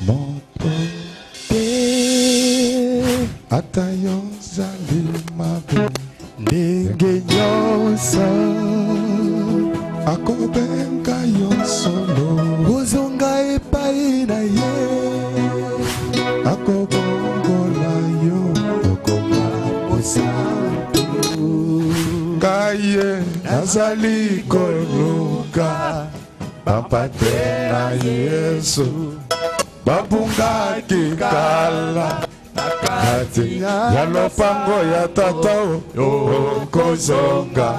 motote atayo zali mabe ndenge nyonso akobenga yo solo ozonga epai na ye akobongola yo okoma posantu kaye nazali koluka bapate na Yesu babungaki kala nakati ya lopango ya tata okozonga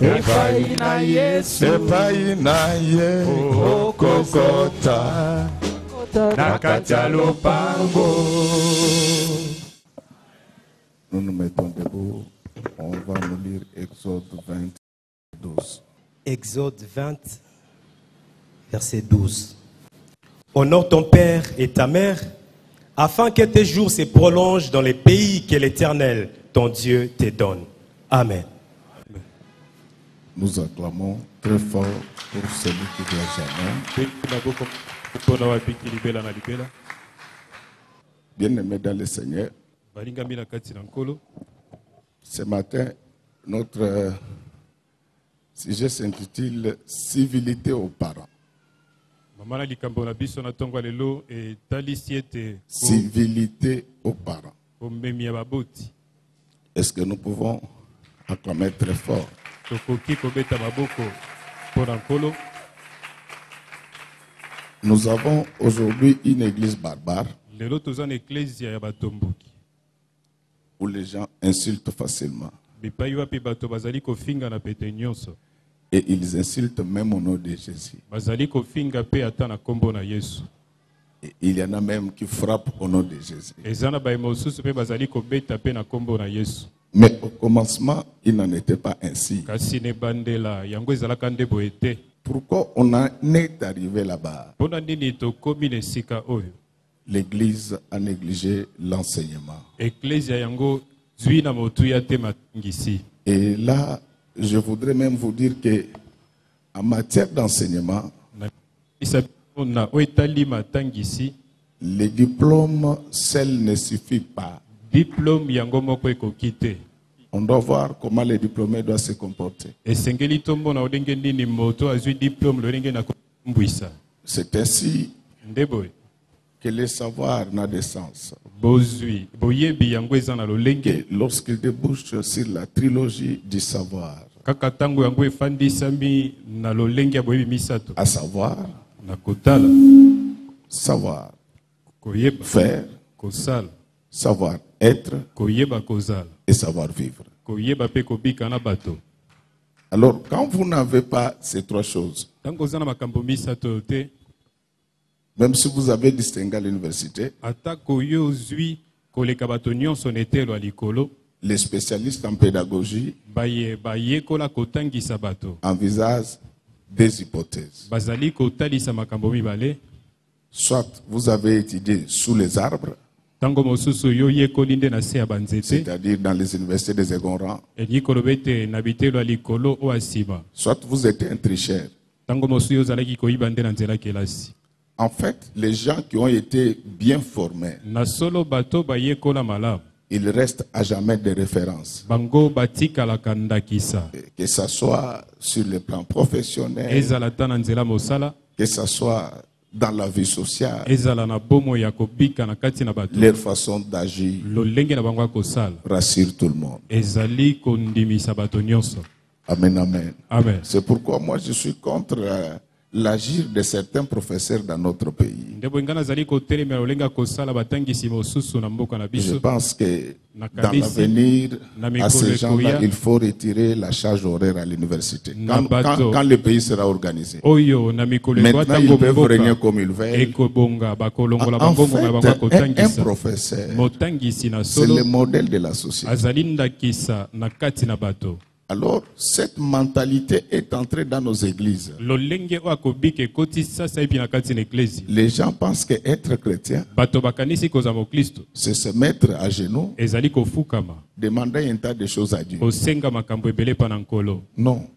epai na Yesu epai na ye okokota nakati ya lopango. Nous nous mettons debout, on va nous lire Exode 20, 12. Exode 20, verset 12. Honore ton père et ta mère, afin que tes jours se prolongent dans les pays que l'Éternel, ton Dieu, te donne. Amen. Nous acclamons très fort pour celui qui vient jamais. Bien-aimés dans le Seigneur, ce matin, notre sujet s'intitule « Civilité aux parents ». Civilité aux parents. Est-ce que nous pouvons acclamer très fort? Nous avons aujourd'hui une église barbare où les gens insultent facilement. Et ils insultent même au nom de Jésus. Et il y en a même qui frappent au nom de Jésus. Mais au commencement, il n'en était pas ainsi. Pourquoi on en est arrivé là-bas? L'Église a négligé l'enseignement. Et là, je voudrais même vous dire que en matière d'enseignement, les diplômes seuls ne suffisent pas. On doit voir comment les diplômés doivent se comporter. C'est ainsi que le savoir n'a de sens. Que lorsqu'il débouche sur la trilogie du savoir, à savoir, savoir faire, savoir être et savoir vivre. Alors, quand vous n'avez pas ces trois choses, même si vous avez distingué à l'université, les spécialistes en pédagogie envisagent des hypothèses. Soit vous avez étudié sous les arbres, c'est-à-dire dans les universités des seconds rangs, soit vous êtes un tricheur. En fait, les gens qui ont été bien formés, ils restent à jamais des références. Que ce soit sur le plan professionnel, que ce soit dans la vie sociale, leur façon d'agir rassure tout le monde. Amen, amen. Amen. C'est pourquoi moi je suis contre l'agir de certains professeurs dans notre pays. Je pense que dans l'avenir, à ces gens-là, il faut retirer la charge horaire à l'université. Quand le pays sera organisé. Maintenant, ils peuvent régner comme ils veulent. En fait, un professeur, c'est le modèle de la société. Alors, cette mentalité est entrée dans nos églises. Les gens pensent qu'être chrétien, c'est se mettre à genoux, demander un tas de choses à Dieu. Non.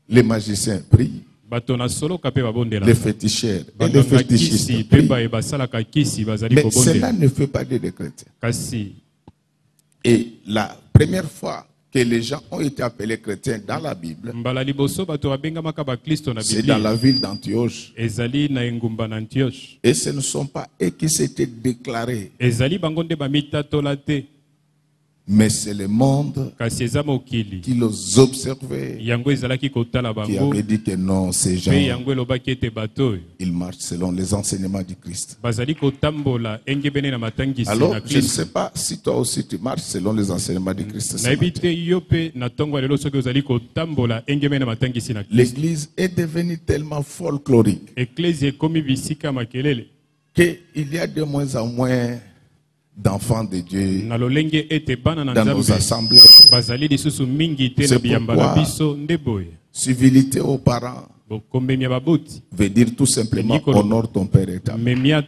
Les magiciens prient, Les féticheurs et les fétichistes prient. Mais cela ne fait pas des chrétiens. Et la première fois que les gens ont été appelés chrétiens dans la Bible, c'est dans la ville d'Antioche. Et ce ne sont pas eux qui s'étaient déclarés, mais c'est le monde qui les observait, qui avait dit que non, ces gens, ils marchent selon les enseignements du Christ. Alors, je ne sais pas si toi aussi tu marches selon les enseignements du Christ. L'église est devenue tellement folklorique qu'il y a de moins en moins d'enfants de Dieu dans nos assemblées. C'est pourquoi civilité aux parents veut dire tout simplement honore ton père et ta mère.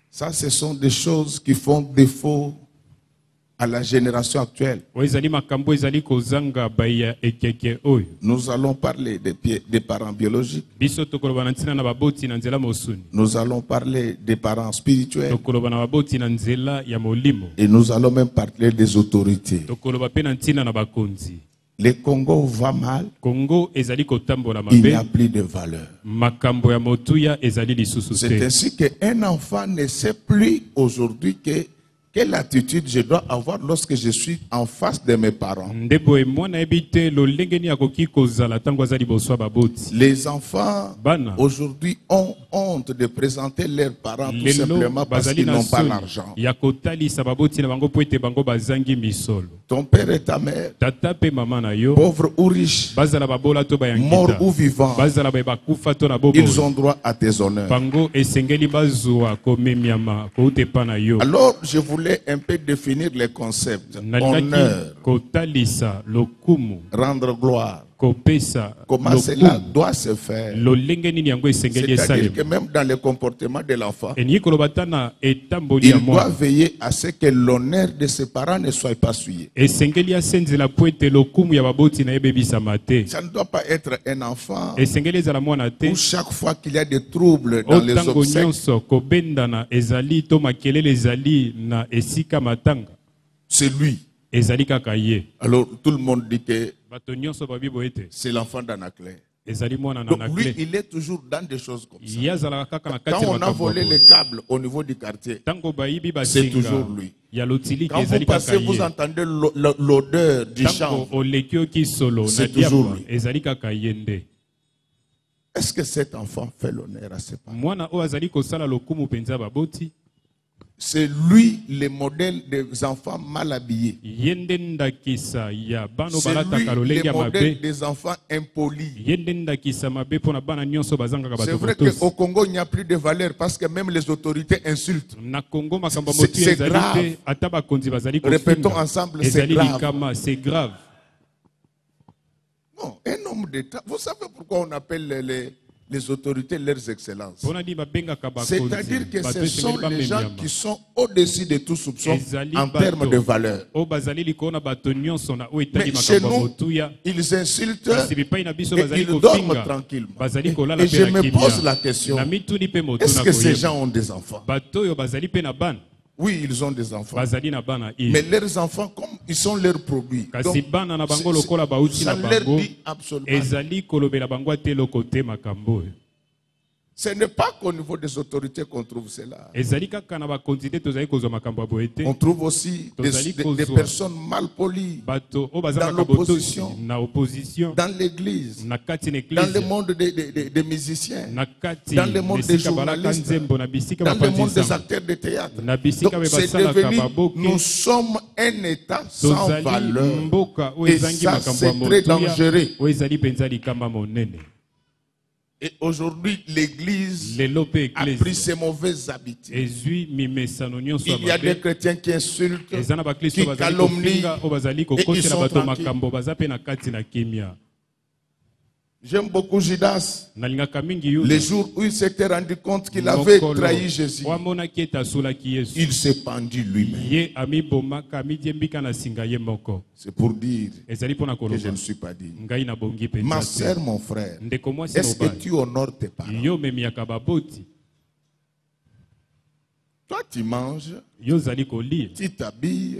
Ça, ce sont des choses qui font défaut à la génération actuelle. Nous allons parler des parents biologiques. Nous allons parler des parents spirituels. Et nous allons même parler des autorités. Le Congo va mal. Il n'y a plus de valeur. C'est ainsi qu'un enfant ne sait plus aujourd'hui quelle attitude je dois avoir lorsque je suis en face de mes parents. Les enfants aujourd'hui ont honte de présenter leurs parents tout simplement parce qu'ils n'ont pas l'argent. Ton père et ta mère, pauvres ou riches, morts ou vivants, ils ont droit à tes honneurs. Alors, je voulais un peu définir les concepts. Honneur, rendre gloire. Comment cela doit se faire? C'est-à-dire que même dans le comportement de l'enfant, il doit veiller à ce que l'honneur de ses parents ne soit pas souillé. Ça ne doit pas être un enfant où chaque fois qu'il y a des troubles dans les obsèques, c'est lui. Alors tout le monde dit que c'est l'enfant d'Anaclé. Donc lui, il est toujours dans des choses comme ça. Quand on a volé les câbles au niveau du quartier, c'est toujours lui. Quand vous passez, vous entendez l'odeur du champ, c'est toujours lui. Est-ce que cet enfant fait l'honneur à ses parents? C'est lui le modèle des enfants mal habillés. C'est lui le modèle des enfants impolis. C'est vrai qu'au Congo, il n'y a plus de valeur parce que même les autorités insultent. C'est grave. Répétons ensemble, c'est grave. Non, un homme d'État, vous savez pourquoi on appelle les autorités leurs excellences? C'est-à-dire que ce sont les gens qui sont au-dessus de tout soupçon en termes de valeur. Mais chez nous, ils insultent et ils dorment tranquillement. Et je me pose la question, est-ce que ces gens ont des enfants? Oui, ils ont des enfants. Mais leurs enfants, comme ils sont leurs produits, donc, ça ne leur dit absolument. Ce n'est pas qu'au niveau des autorités qu'on trouve cela. On trouve aussi des personnes mal polies dans l'opposition, dans l'église, dans le monde des musiciens, dans le monde des journalistes, dans le monde des acteurs de théâtre. Donc c'est devenu, nous sommes un État sans valeur. Et ça, c'est très dangereux. Et aujourd'hui, l'Église a pris ses mauvaises habitudes. Il y a des chrétiens qui insultent, qui calomnient, et ils sont tranquilles. J'aime beaucoup Judas. Les jours où il s'était rendu compte qu'il avait trahi Jésus, il s'est pendu lui-même. C'est pour dire que je ne suis pas digne. Ma sœur, mon frère, est-ce que tu honores tes parents? Toi, tu manges, tu t'habilles,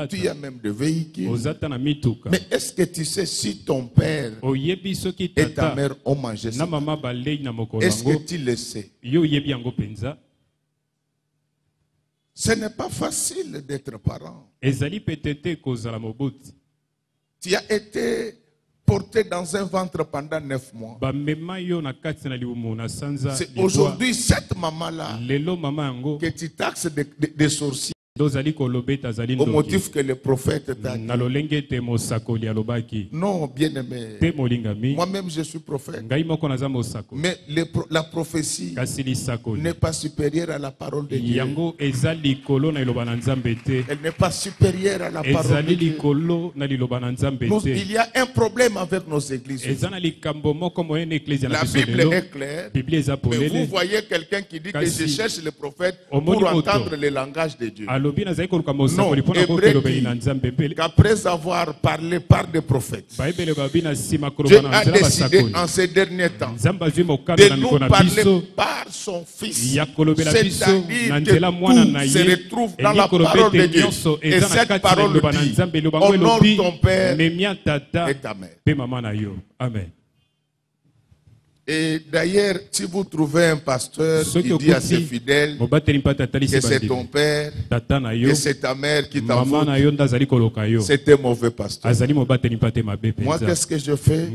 tu as même des véhicules. Mais est-ce que tu sais si ton père et ta mère ont mangé ça? Est-ce que tu le sais? Ce n'est pas facile d'être parent. Tu as été porté dans un ventre pendant 9 mois. C'est aujourd'hui cette maman-là que tu taxes de sorciers. Au motif que le prophète t'a dit. Non, bien-aimé. Moi-même, je suis prophète. Mais la prophétie n'est pas supérieure à la parole de Dieu. Elle n'est pas supérieure à la parole de Dieu. Il y a un problème avec nos églises. La Bible est claire. Mais vous voyez quelqu'un qui dit que je cherche le prophète pour entendre le langage de Dieu. Non, Hébreu dit qu'après avoir parlé par des prophètes, Dieu a décidé en ces derniers temps de nous parler par son Fils. C'est-à-dire que tout se retrouve dans la parole de Dieu. Et cette parole dit, honore ton père et ta mère. Amen. Et d'ailleurs, si vous trouvez un pasteur qui dit à ses fidèles que c'est ton père, que c'est ta mère qui t'envoie, c'est un mauvais pasteur. Moi, qu'est-ce que je fais?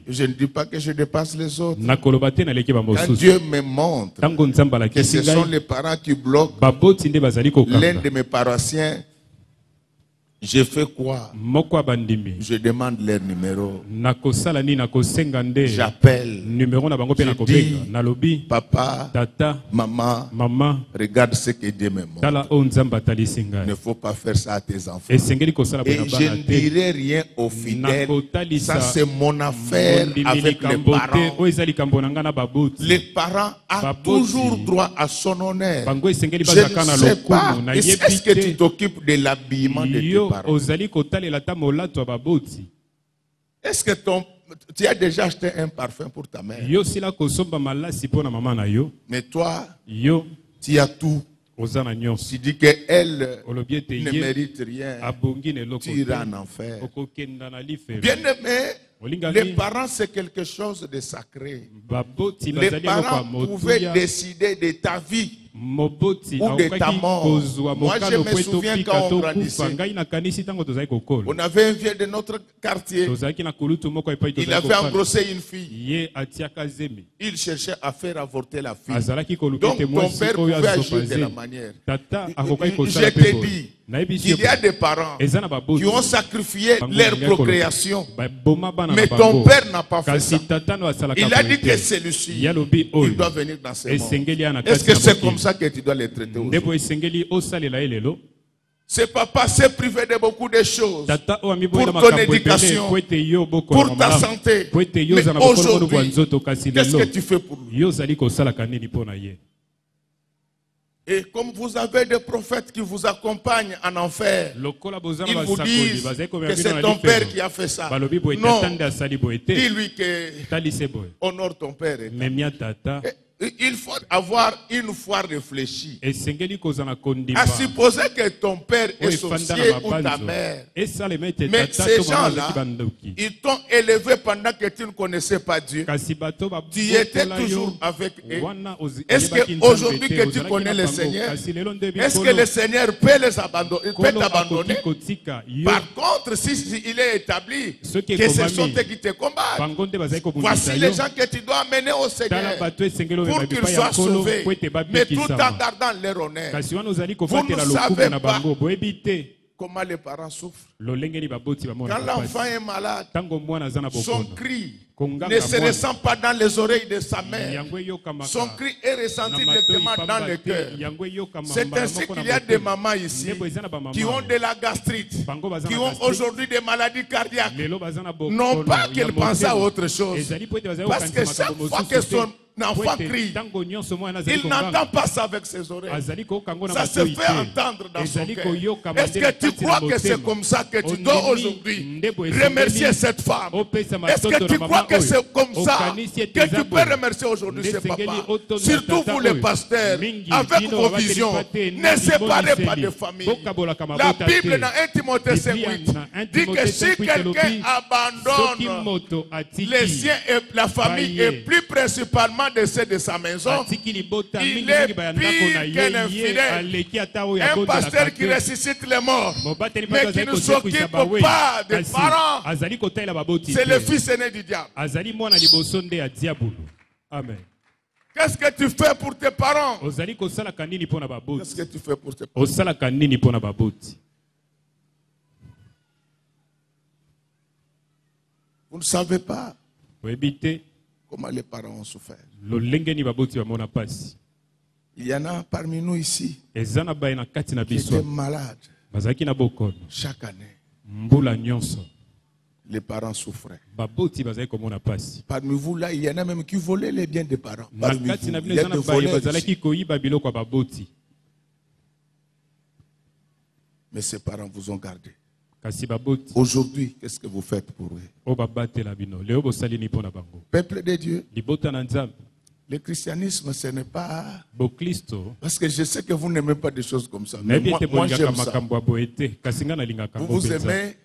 Je ne dis pas que je dépasse les autres. Quand Dieu me montre que ce sont les parents qui bloquent l'un de mes paroissiens, je fais quoi? Je demande leur numéro. J'appelle. Je dis, papa, tata, maman, regarde ce que Dieu me montre. Il ne faut pas faire ça à tes enfants. Et je ne dirai rien aux fidèles. Ça, c'est mon affaire avec les parents. Les parents ont toujours droit à son honneur. Je ne sais pas. Est-ce que tu t'occupes de l'habillement de tes parents? Est-ce que tu as déjà acheté un parfum pour ta mère? Mais toi, tu as tout. Tu dis qu'elle ne mérite rien. Tu iras en enfer. Bien-aimé, les parents, c'est quelque chose de sacré. Les parents pouvaient décider de ta vie ou de ta mort. Moi, je me souviens quand on grandissait, on avait un vieux de notre quartier. Il avait engrossé une fille. Il cherchait à faire avorter la fille. Donc ton père pouvait agir de la manière. Je t'ai dit qu'il y a des parents qui ont sacrifié leur procréation. Mais ton père n'a pas fait ça. Il a dit que celui-ci, il doit venir dans ce monde. Est-ce que c'est comme ça que tu dois les traiter aujourd'hui? C'est papa s'est privé de beaucoup de choses pour ton éducation, pour ta santé. Mais aujourd'hui, qu'est-ce que tu fais pour lui? Et comme vous avez des prophètes qui vous accompagnent en enfer, ils vous disent que c'est ton père qui a fait ça. Non, dis-lui que honore ton père. Il faut avoir une fois réfléchi. À supposer que ton père est sorcier ou ta mère. Mais ces gens-là, ils t'ont élevé pendant que tu ne connaissais pas Dieu. Tu étais toujours avec eux. Est-ce qu'aujourd'hui que tu connais le Seigneur, est-ce que le Seigneur peut t'abandonner? Par contre, si il est établi que ce sont eux qui te combattent, voici les gens que tu dois amener au Seigneur pour qu'ils soient sauvés, mais tout en gardant leur honneur. Vous ne savez pas comment les parents souffrent. Quand l'enfant est malade, son cri ne se ressent pas dans les oreilles de sa mère. Son cri est ressenti directement dans le cœur. C'est ainsi qu'il y a des mamans ici qui ont de la gastrite, qui ont aujourd'hui des maladies cardiaques. Non pas qu'elles pensent à autre chose. Parce que chaque fois que son enfant crie, il n'entend pas ça avec ses oreilles. Ça se fait entendre dans son cœur. Est-ce que tu crois que c'est comme ça que tu dois aujourd'hui remercier cette femme? Est-ce que tu crois que c'est comme ça que tu peux remercier aujourd'hui ce papa? Surtout vous les pasteurs, avec vos visions, ne séparez pas de famille. La Bible dans 1 Timothée 5:8 dit que si quelqu'un abandonne les siens et la famille, et plus principalement de ceux de sa maison, il est pire qu'un infidèle. Un pasteur qui ressuscite les morts, mais qui ne s'occupe pas des parents, c'est le fils aîné du diable. Amen. Qu'est-ce que tu fais pour tes parents? Qu'est-ce que tu fais pour tes parents? Vous ne savez pas comment les parents ont souffert. Il y en a parmi nous ici qui étaient malades. Chaque année, les parents souffraient. Parmi vous là, il y en a même qui volaient les biens des parents. Parmi vous, il y a des voleurs ici. Mais ces parents vous ont gardé. Aujourd'hui, qu'est-ce que vous faites pour eux? Peuple de Dieu, le christianisme, ce n'est pas... Parce que je sais que vous n'aimez pas des choses comme ça. Mais moi j'aime ça. Vous aimez...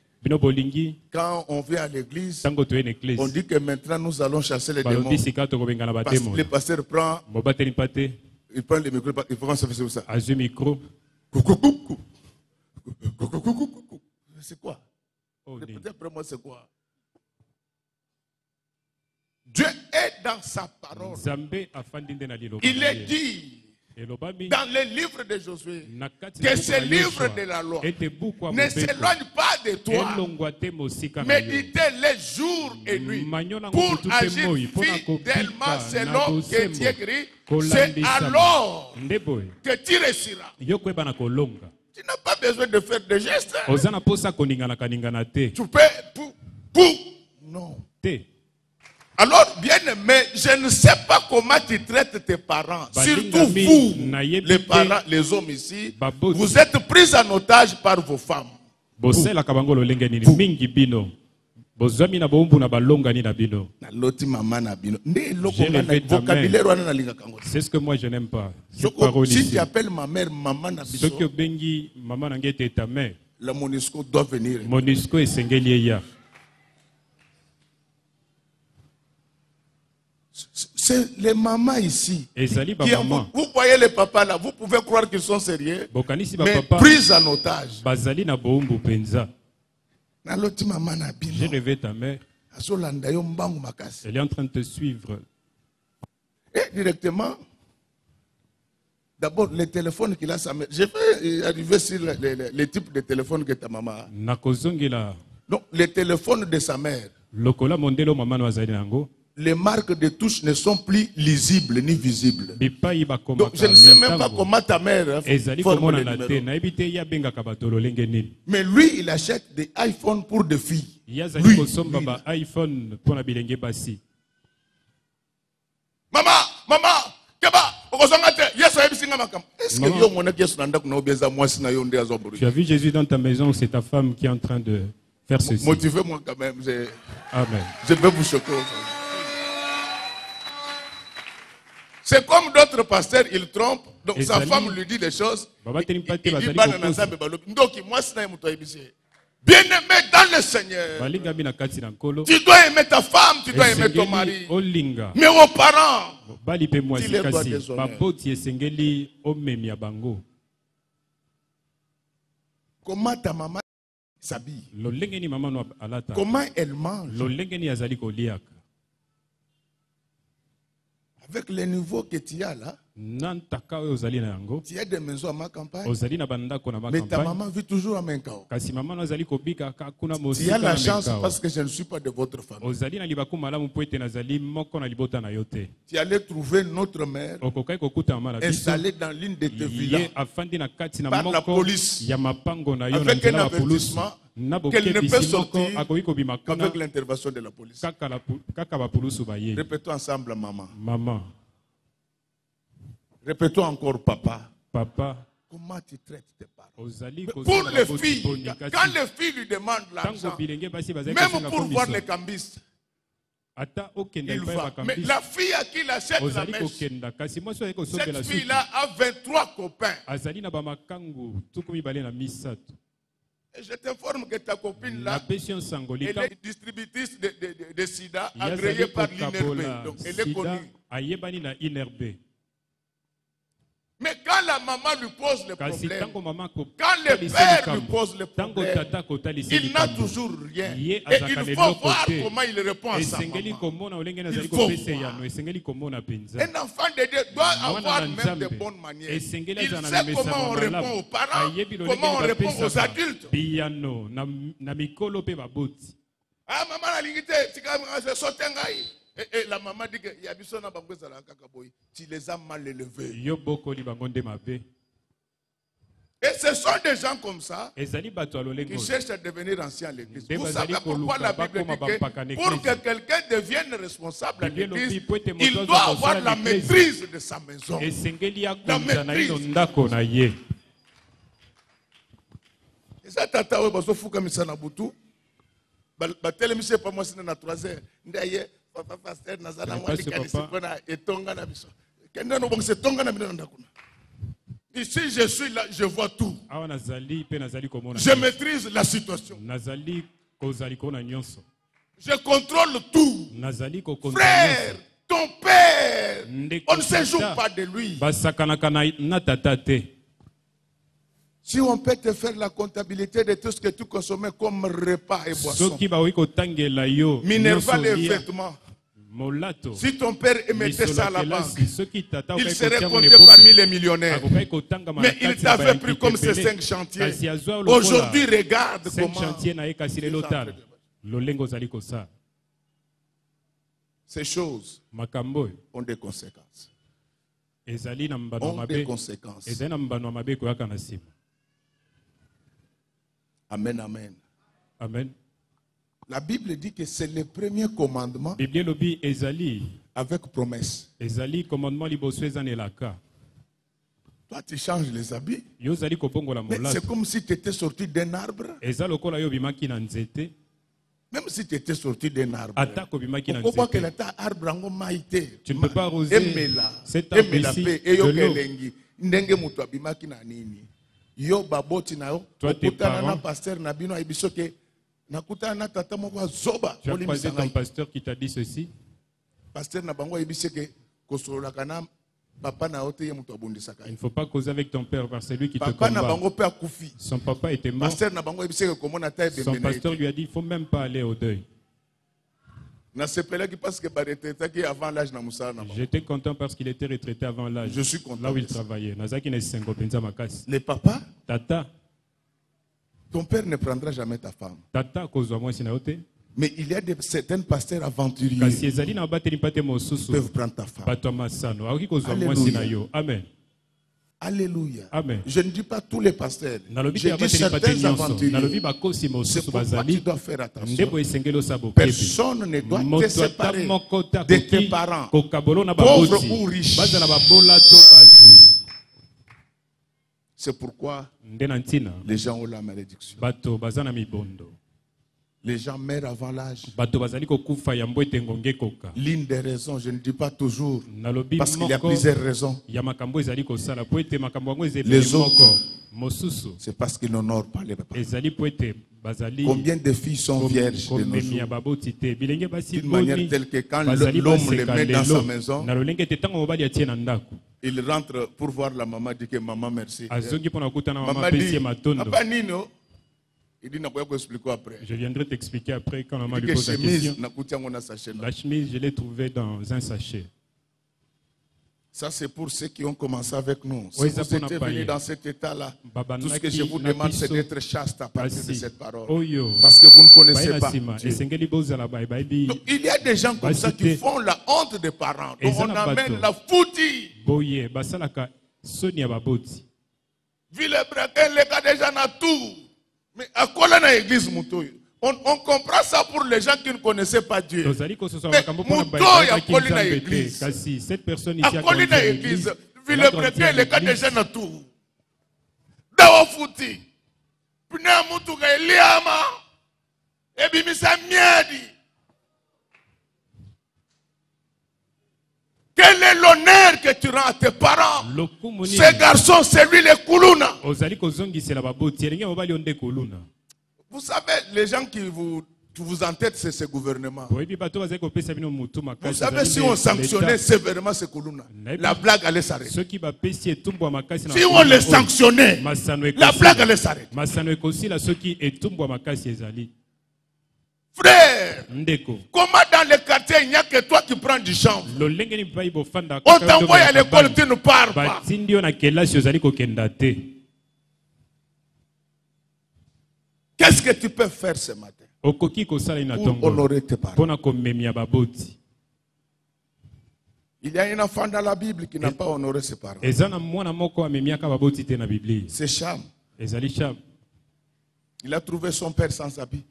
Quand on vient à l'église, on dit que maintenant nous allons chasser les démons. Parce que le pasteur prend... Il prend le micro, il faut ça fait ça. C'est quoi? Peut-être pour moi c'est quoi? Dieu est dans sa parole. Il est dit dans le livre de Josué que ce livre de la loi ne s'éloigne pas de toi. Méditez-les jour et nuit pour agir fidèlement selon que tu écris. C'est alors que tu réussiras. Tu n'as pas besoin de faire des gestes. Tu peux. Non. Alors, bien aimé, je ne sais pas comment tu traites tes parents. Surtout vous, les parents, les hommes ici, vous êtes pris en otage par vos femmes. C'est ce que moi je n'aime pas. Si tu appelles ma mère maman Nabiso, la MONUSCO doit venir. MONUSCO est Sengelia. C'est les mamans ici. Vous voyez les papas là, vous pouvez croire qu'ils sont sérieux, mais pris en otage. J'ai rêvé ta mère. Elle est en train de te suivre. Et directement, d'abord, les téléphones qu'il a sa mère. Je vais arriver sur les types de téléphones que ta maman a. Donc, les téléphones de sa mère. Les marques de touche ne sont plus lisibles ni visibles. Donc, je ne sais même pas comment ta mère forme les numéros. Mais lui, il achète des iPhones pour des filles. Lui. Maman, tu as vu Jésus dans ta maison, c'est ta femme qui est en train de faire ceci. Motivez-moi quand même. Amen. Je vais vous choquer. C'est comme d'autres pasteurs, ils trompent. Donc sa femme lui dit des choses. Bien-aimé dans le Seigneur, tu dois aimer ta femme, tu dois aimer ton mari. Mais aux parents, tu les dois déshonneur. Comment ta maman s'habille? Comment elle mange? Avec les niveaux que tu as là, Tu as des maisons à ma campagne, mais ta maman vit toujours à Menkao. Tu as la chance parce que je ne suis pas de votre famille. Tu allais trouver notre mère installée dans l'une de tes villas par la police avec un avertissement qu'elle ne peut sortir qu'avec l'intervention de la police. Répétons ensemble, maman. Maman. Répétons encore, papa. Papa. Comment tu traites tes parents? Pour les filles, quand les filles lui demandent l'argent, même pour voir les cambistes, il va. Mais la fille à qui il achète la mèche, cette fille-là a 23 copains. Et je t'informe que ta copine-là, elle est distributrice de sida agréée par l'INRB. Donc elle est connue. Mais quand la maman lui pose le problème, quand le père lui pose le problème, il n'a toujours rien. Et il faut voir comment il répond à sa maman. Il faut voir. Un enfant de Dieu doit avoir même de bonnes manières. Il sait comment on répond aux parents, comment on répond aux adultes. Ah, maman, la ligne, c'est sautengaï. Et la maman dit que tu les as mal élevés. Et ce sont des gens comme ça qui cherchent à devenir anciens à l'église. Vous savez pourquoi la Bible dit que pour que quelqu'un devienne responsable à l'église, il doit avoir la maîtrise de sa maison. La maîtrise. Et ça, tata, vous avez fait comme ça na butu. Batelemisi pas moi c'est na 3 heures. Ndaye papa pasteur nazana mwali kanisi kona etonga na biso. Kenda no bongse tonga na bino ndakuna. Ici je suis là, je vois tout. Je maîtrise la situation. Je contrôle tout. Frère, ton père, on ne se joue pas de lui. Si on peut te faire la comptabilité de tout ce que tu consommes comme repas et boissons, minerval et vêtements, si ton père mettait ça à la banque, il serait compté parmi les millionnaires. Mais il t'avait pris comme ces 5 chantiers. Aujourd'hui, regarde comment ces choses ont des conséquences. Ont des conséquences. Amen, amen. Amen. La Bible dit que c'est le premier commandement avec promesse. Toi, tu changes les habits. Mais c'est comme si tu étais sorti d'un arbre. Même si tu étais sorti d'un arbre. Pourquoi que l'arbre tu ne peux pas arroser cet arbre ici de l'eau. Yo baboti na yo okutana na pasteur na bino ayibiso ke nakutana na tata moko azoba. Tu as croisé ton pasteur qui t'a dit ceci. Pasteur na bango ayibise ke kosolola kana papa na ote ye muto abundisaka. Il ne faut pas causer avec ton père parce que c'est lui qui te combat. Papa na bango pe akufi. Son papa était mort. Pasteur na bango ayibise ke komona taille de. Son pasteur lui a dit il faut même pas aller au deuil. J'étais content parce qu'il était retraité avant l'âge. Je suis content. Là où il travaillait. Les papas, tata, ton père ne prendra jamais ta femme. Tata, mais il y a certains pasteurs aventuriers qui peuvent prendre ta femme. Alléluia. Amen. Alléluia. Amen. Je ne dis pas tous les pasteurs. Je dis certains aventuriers. C'est pourquoi tu dois faire attention. Personne ne doit te séparer de tes parents, pauvres ou riches. C'est pourquoi les gens ont la malédiction. Les gens meurent avant l'âge. L'une des raisons, je ne dis pas toujours, parce qu'il y a plusieurs raisons. Les autres, c'est parce qu'ils n'honorent pas les papas. Combien de filles sont vierges de nos jours? D'une manière telle que quand l'homme les met dans sa maison, il rentre pour voir la maman, dit que maman merci. Maman dit, papa Nino. Il dit, après. Je viendrai t'expliquer après quand on m'a posé la question. La chemise, je l'ai trouvée dans un sachet. Ça, c'est pour ceux qui ont commencé avec nous. Si vous étiez venus dans cet état-là, tout ce que je vous demande, c'est d'être chaste à partir de cette parole. Parce que vous ne connaissez pas Dieu. Donc, il y a des gens comme ça qui font la honte des parents. Donc, on amène la foutie. Villebrequin, les gars déjà na tout. Mais à quoi là, l'église Moutoy? On comprend ça pour les gens qui ne connaissaient pas Dieu. Mais Moutoy a collé dans l'église. A collé dans l'église. Villebrequin, les gars déjà na tout. Dawa fouti. Pina Moutouga Eliama. Et bimisa miadi. Quel est l'honneur que tu rends à tes parents? Ces garçons, c'est lui les Koulouna. Vous savez, les gens qui vous entêtent, c'est ce gouvernement. Vous savez, si on sanctionnait sévèrement ces Koulouna, la blague allait s'arrêter. Si on les sanctionnait, la blague allait s'arrêter. Frère, comment dans les quartiers il n'y a que toi qui prends du chanvre? On t'envoie à l'école, tu ne pars pas. Qu'est-ce que tu peux faire ce matin pour honorer tes parents? Il y a un enfant dans la Bible qui n'a pas honoré ses parents. C'est Cham. Il a trouvé son père sans habit.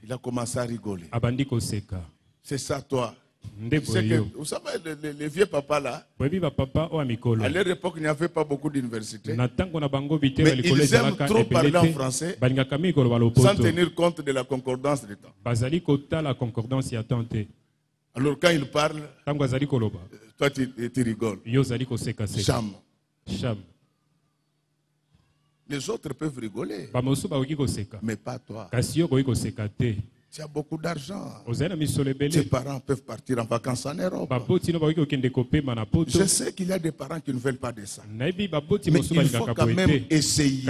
Il a commencé à rigoler. C'est ça, toi. Vous savez, les vieux papas là, à leur époque, il n'y avait pas beaucoup d'universités. Mais ils aiment trop parler en français sans tenir compte de la concordance des temps. Alors quand ils parlent, toi tu rigoles. Cham. Les autres peuvent rigoler, mais pas toi. Tu as beaucoup d'argent. Tes parents peuvent partir en vacances en Europe. Je sais qu'il y a des parents qui ne veulent pas de ça. Mais il faut quand même essayer.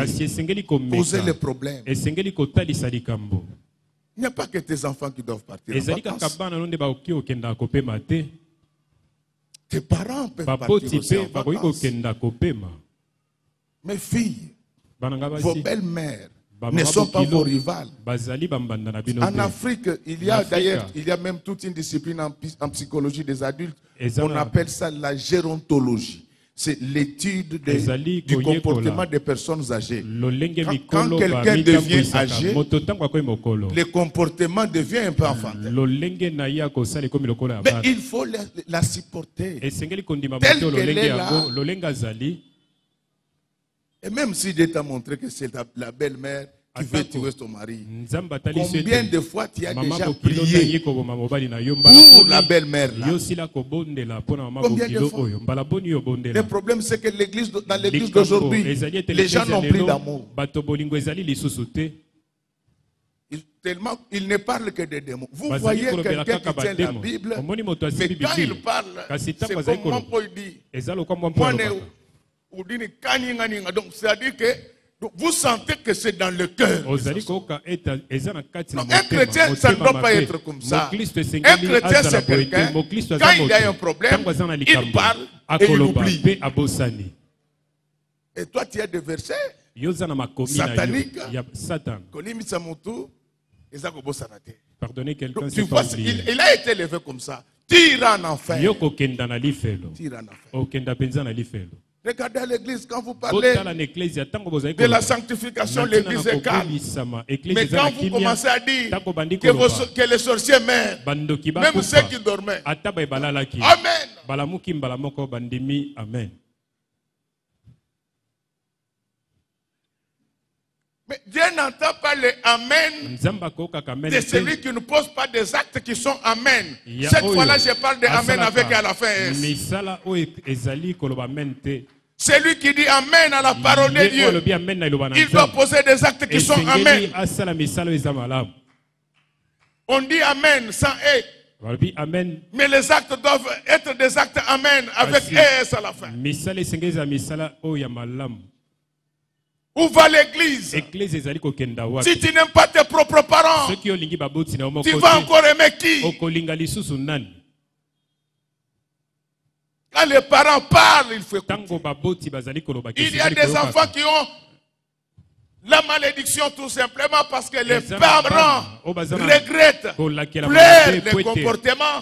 Poser les problèmes. Il n'y a pas que tes enfants qui doivent partir en vacances. Tes parents peuvent partir aussi en vacances. Mes filles, vos belles-mères ne sont pas vos rivales. En Afrique, il y a même toute une discipline en psychologie des adultes. On appelle ça la gérontologie. C'est l'étude du comportement des personnes âgées. Quand quelqu'un devient âgé, le comportement devient un peu enfantin. Mais il faut la supporter telle qu'elle est là. Et même si Dieu t'a montré que c'est la belle-mère qui veut tuer ton mari, combien de fois tu as déjà prié pour la belle-mère là? Combien de fois? Le problème c'est que dans l'église d'aujourd'hui, les gens n'ont plus d'amour. Tellement ils ne parlent que des démons. Vous voyez quelqu'un qui tient la Bible, mais quand il parle, c'est comme mon père dit. Donc, c'est-à-dire que vous sentez que c'est dans le cœur. Un chrétien, ça ne doit pas être comme ça. Un chrétien, c'est quelqu'un, quand il y a un problème, il parle et il oublie. Et toi, tu as des versets sataniques. Pardonnez quelqu'un, tu vois, il a été élevé comme ça. Tire en enfer. Regardez à l'église, quand vous parlez de la sanctification, l'église est calme. Mais quand vous commencez à dire que les sorciers meurent, même ceux qui dormaient. Amen. Mais Dieu n'entend pas les amen de celui qui ne pose pas des actes qui sont amen. Cette fois-là, je parle de amen avec à la fin S. Celui qui dit amen à la parole de Dieu, il doit poser des actes qui sont amen. On dit amen sans E. Mais les actes doivent être des actes amen avec ES à la fin. Où va l'église? Si tu n'aimes pas tes propres parents, tu vas encore aimer qui? Quand les parents parlent, il faut écouter. Il y a des enfants qui ont la malédiction tout simplement parce que les parents regrettent, pleurent les comportements.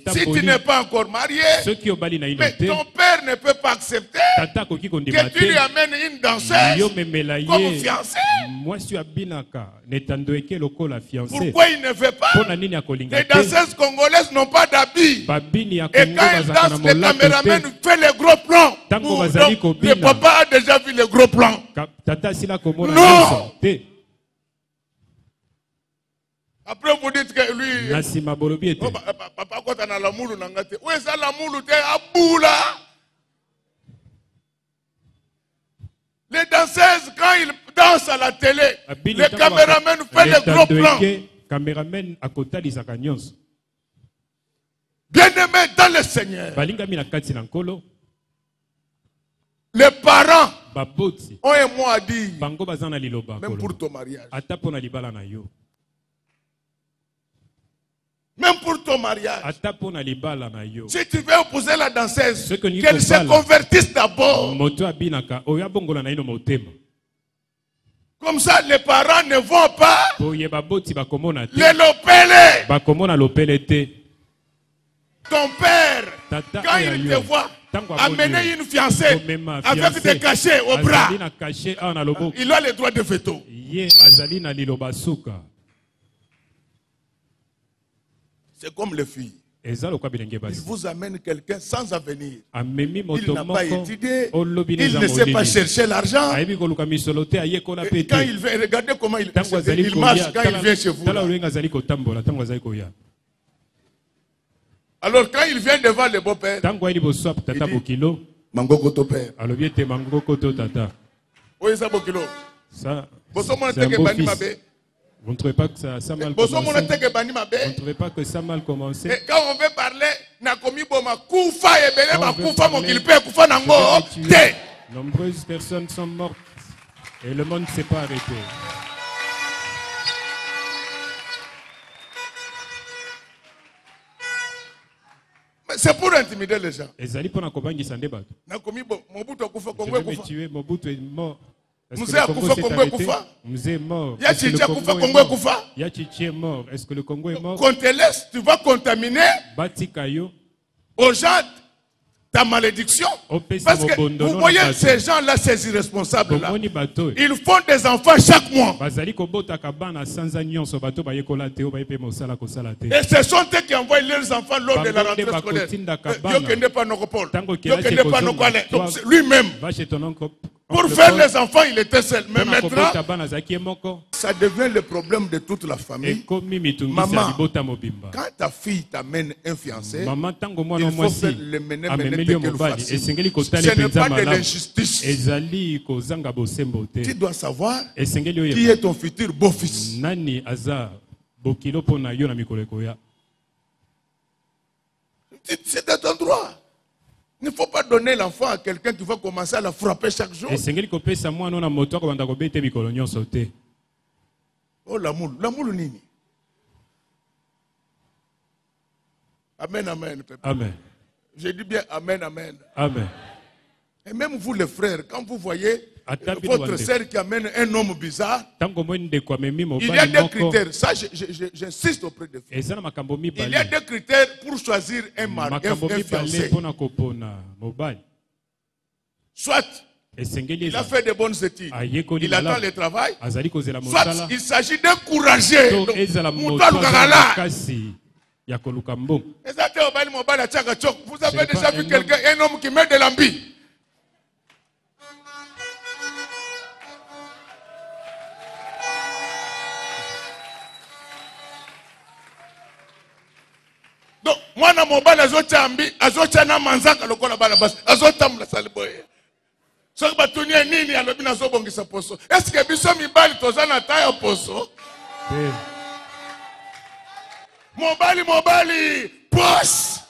Si tu n'es pas encore marié, mais ton père ne peut pas accepter que tu lui amènes une danseuse comme fiancée. Pourquoi il ne fait pas? Les danseuses congolaises n'ont pas d'habits. Et quand ils dansent, le caméraman fait les gros plans. Donc, le papa a déjà vu les gros plans. Non! Après vous dites que lui, oh, papa quand on a la moule, où est ça la moule? T'es à bout là. Les danseuses, quand ils dansent à la télé, les caméramans font les gros plans. Bien-aimés dans le Seigneur, les parents ont un mot à dire, même pour ton mariage. Même pour ton mariage. Si tu veux épouser la danseuse, qu'elle se convertisse d'abord. Comme ça, les parents ne vont pas les lopeler. Ton père, quand il te voit amener une fiancée avec des cachets au bras, il a le droit de veto. C'est comme les filles. Il vous amène quelqu'un sans avenir. Il n'a pas étudié. Il ne sait pas chercher l'argent. Quand il vient, regardez comment il marche quand il vient chez vous. Alors quand il vient devant le beau-père, il dit, Mango koto père. Où est ça Bokilo? C'est un beau fils. Vous ne trouvez pas que ça a mal commencé? Vous ne trouvez pas que ça a mal commencé? Et quand on veut parler, nombreuses personnes sont mortes et le monde ne s'est pas arrêté. C'est pour intimider les gens. Mobutu est mort. Mzee akufa Kongo kufa. Mzee mort. Yachichi akufa Kongo kufa. Yachichi est mort. Est-ce que le Congo est mort? Quand on te laisse, tu vas contaminer aux gens ta malédiction. Parce que vous voyez ces gens-là, ces irresponsables-là, ils font des enfants chaque mois. Et ce sont eux qui envoient leurs enfants lors de la rentrée scolaire. Lui-même, pour faire les enfants, il était seul. Mais maintenant, ça devient le problème de toute la famille. Maman, quand ta fille t'amène un fiancé, il faut le mener qu'elle fasse. Ce n'est pas de l'injustice. Tu dois savoir qui est ton futur beau-fils. C'est de ton droit. Il ne faut pas donner l'enfant à quelqu'un qui va commencer à la frapper chaque jour. Oh, l'amour nini. Amen, amen. Amen. J'ai dit bien amen, amen. Amen. Et même vous les frères, quand vous voyez votre sœur qui amène un homme bizarre, il y a des critères. Ça, j'insiste auprès de vous. Il y a des critères pour choisir un mari, un fiancé. Soit il a fait de bonnes études, il attend le travail, soit il s'agit d'encourager. Vous avez déjà vu quelqu'un, un homme qui met de l'ambi? Donc, moi, na mobile azotambi, azochana manzaka lokola bana bas, azotamla saliboye. Soki batunia nini alobi nazobongisa poso. Est-ce que biso mibali tozana tayo poso? Mobali, poche.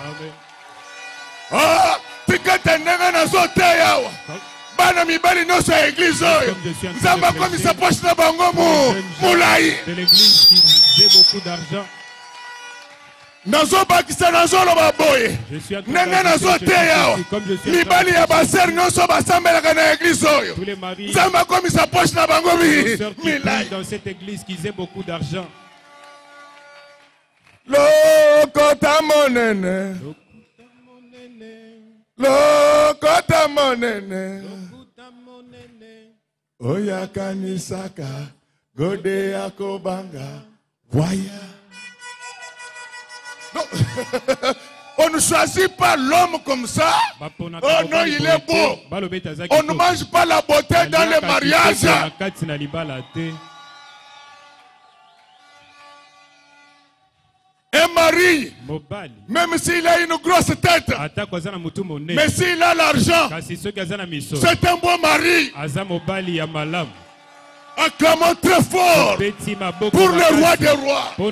Amen. Ah, pikete ndenge nazote yawa. Bana mibali noso ya église oyo. Nzamba komisa poche na bango mulai. De l'église qui faisait beaucoup d'argent. Nazo bakisa nazo loba boye. Nenge nazo teya. Libali ya baser nyonso basambelaka na église oyo. Nzamba komisa poche na bango bi. Dans cette église qui a beaucoup d'argent. Lokota monene. Lokota monene. Oya kanisaka. Gode akobanga. Voya. On ne choisit pas l'homme comme ça. Oh non, il est beau. On ne mange pas la beauté dans les mariages. Un mari, même s'il a une grosse tête, mais s'il a l'argent, c'est un bon mari. Acclamons très fort pour le roi des rois. Et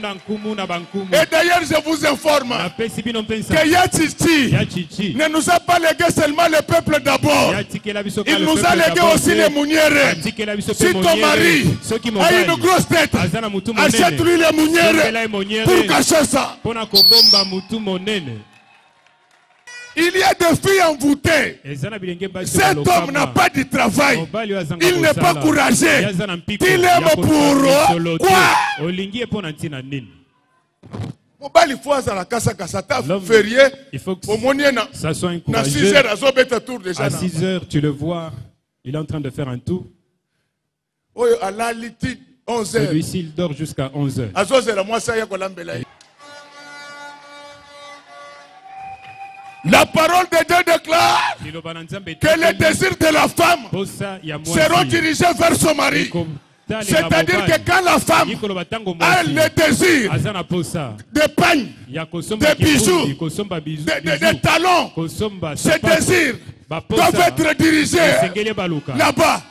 d'ailleurs, je vous informe que Yatiti ne nous a pas légué seulement le peuple d'abord. Il nous a légué aussi les mounières. Si ton mari a une grosse tête, achète-lui les mounières pour cacher ça. Il y a des filles envoûtées. Cet homme n'a pas de travail. Il n'est pas courageux. Il aime pour quoi? À 6 heures, tu le vois, il est en train de faire un tour. Celui-ci, il dort jusqu'à 11 heures. La parole de Dieu déclare que les désirs de la femme seront dirigés vers son mari. C'est-à-dire que quand la femme a le désir de pagne, de bijoux, de talons, ces désirs doivent être dirigés là-bas.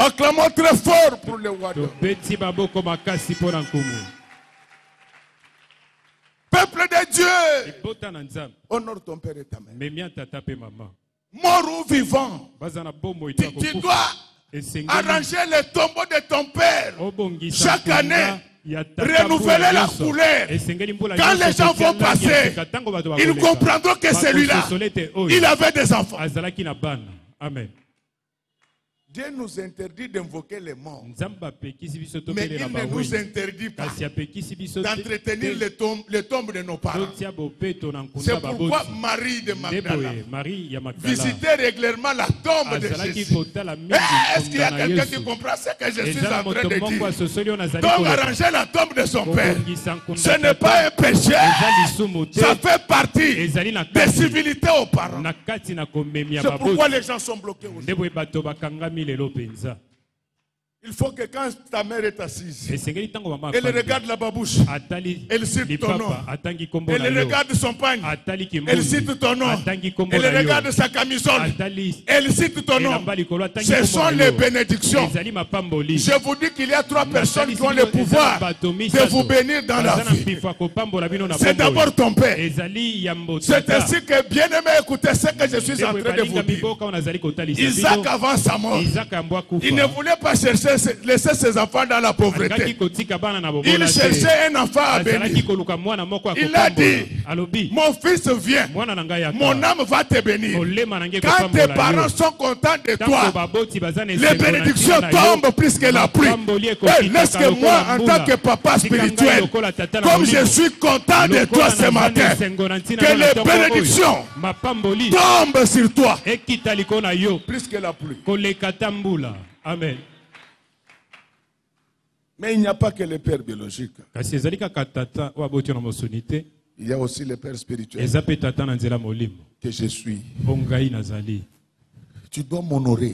Acclamons très fort pour le roi. Peuple de Dieu, honore ton père et ta mère. Mort ou vivant, tu dois arranger le tombeau de ton père chaque année. Renouveler la couleur. Quand les gens vont passer, ils comprendront que celui-là, il avait des enfants. Amen. Dieu nous interdit d'invoquer les morts. Mais il ne nous interdit pas d'entretenir les tombes de nos parents. C'est pourquoi Marie de Magdala visitait régulièrement la tombe de Jésus. Est-ce qu'il y a quelqu'un qui comprend ce que je suis en train de dire? Donc arranger la tombe de son père, ce n'est pas un péché. Ça fait partie des civilités aux parents. C'est pourquoi les gens sont bloqués aussi. Il faut que quand ta mère est assise, elle regarde la babouche, elle cite ton nom. Elle regarde son pagne, elle cite ton nom. Elle regarde sa camisole, elle cite ton nom. Ce sont les bénédictions. Je vous dis qu'il y a 3 personnes qui ont le pouvoir de vous bénir dans la vie. C'est d'abord ton père. C'est ainsi que, bien aimé, écoutez ce que je suis en train de vous dire. Isaac, avant sa mort, il ne voulait pas laisser ses enfants dans la pauvreté. Il cherchait un enfant à bénir. Il a dit, mon fils vient, mon âme va te bénir. Quand tes parents sont contents de toi, les bénédictions tombent plus que la pluie. Laisse que moi, en tant que papa spirituel, comme je suis content de toi ce matin, que les bénédictions tombent sur toi plus que la pluie. Amen. Mais il n'y a pas que les pères biologiques. Il y a aussi les pères spirituels que je suis. Tu dois m'honorer.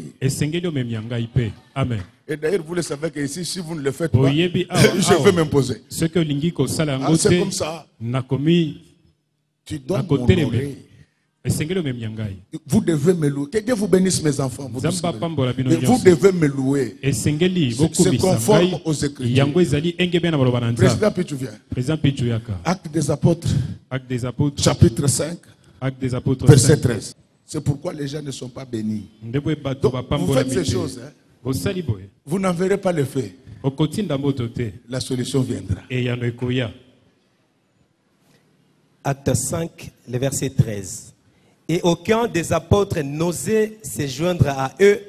Amen. Et d'ailleurs, vous le savez que ici, si vous ne le faites pas, je vais m'imposer. C'est comme ça. Tu dois m'honorer. Vous devez me louer. Que Dieu vous bénisse, mes enfants. Vous devez me louer. C'est conforme aux Écritures. Président Pichouya. Actes des Apôtres. Chapitre 5. Verset 13. C'est pourquoi les gens ne sont pas bénis. Donc, vous faites ces choses. vous n'en verrez pas le fait. La solution viendra. Acte 5, le verset 13. Et aucun des apôtres n'osait se joindre à eux,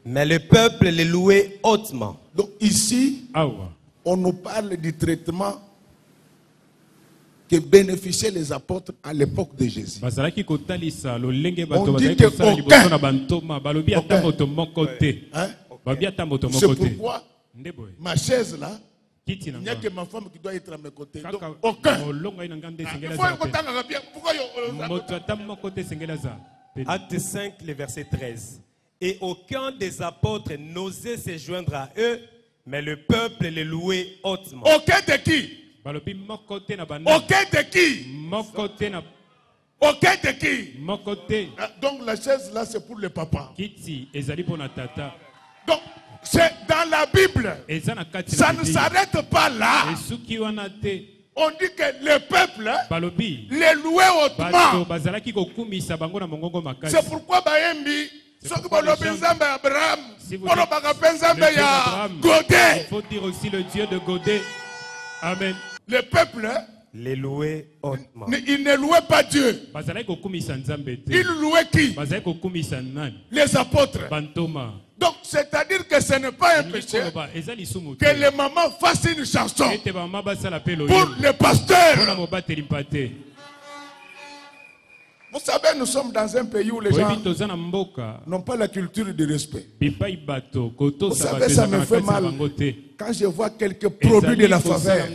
mais le peuple les louait hautement. Donc ici, on nous parle du traitement que bénéficiaient les apôtres à l'époque de Jésus. On dit c'est pourquoi ma chaise là, il n'y a que ma femme qui doit être à mes côtés. Donc aucun. Acte 5, le verset 13. Et aucun des apôtres n'osait se joindre à eux, mais le peuple les louait hautement. Aucun de qui? Aucun de qui? Aucun de qui? Donc la chaise là c'est pour le papa. Donc c'est dans la Bible. Ça ne s'arrête pas là. On dit que le peuple les louait hautement. C'est pourquoi Baembi il faut dire aussi le Dieu de Godet. Amen. Le peuple les louait hautement. Il ne louait pas Dieu. Il louait qui? Les apôtres. Donc c'est-à-dire que ce n'est pas un péché que les mamans fassent une chanson pour les pasteurs. Vous savez, nous sommes dans un pays où les gens n'ont pas la culture du respect. Vous savez, ça me fait mal quand je vois quelques produits de la faveur.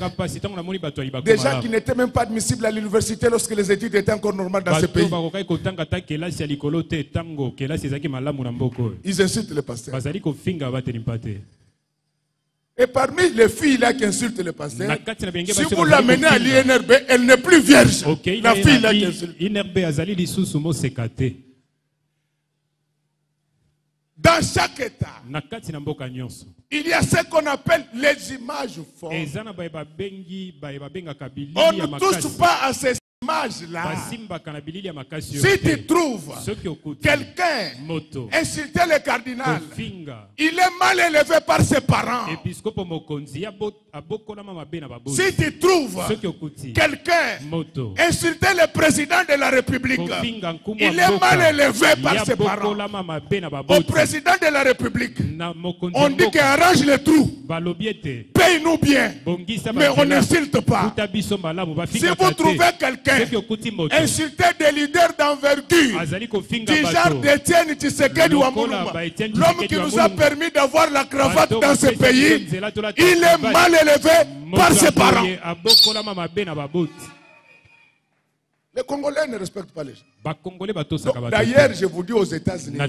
Des gens qui n'étaient même pas admissibles à l'université lorsque les études étaient encore normales dans ce pays. Ils insultent les pasteurs. Et parmi les filles là qui insultent le pasteur, si vous l'amenez à l'INRB, elle n'est plus vierge. La fille là qui insulte. Dans chaque état, il y a ce qu'on appelle les images fortes. On ne touche pas à ces images-là. Si tu trouves quelqu'un insulter le cardinal, il est mal élevé par ses parents. Si tu trouves quelqu'un insulter le président de la République, il est mal élevé par ses parents. Au président de la République, on dit qu'il arrange les trous, paye-nous bien, mais on n'insulte pas. Si vous trouvez quelqu'un insulter des leaders d'envergure du genre d'Étienne Tshisekedi Wamuluma, l'homme qui nous a permis d'avoir la cravate dans ce pays, il est mal élevé par ses parents. Les Congolais ne respectent pas les gens. D'ailleurs, je vous dis aux États-Unis,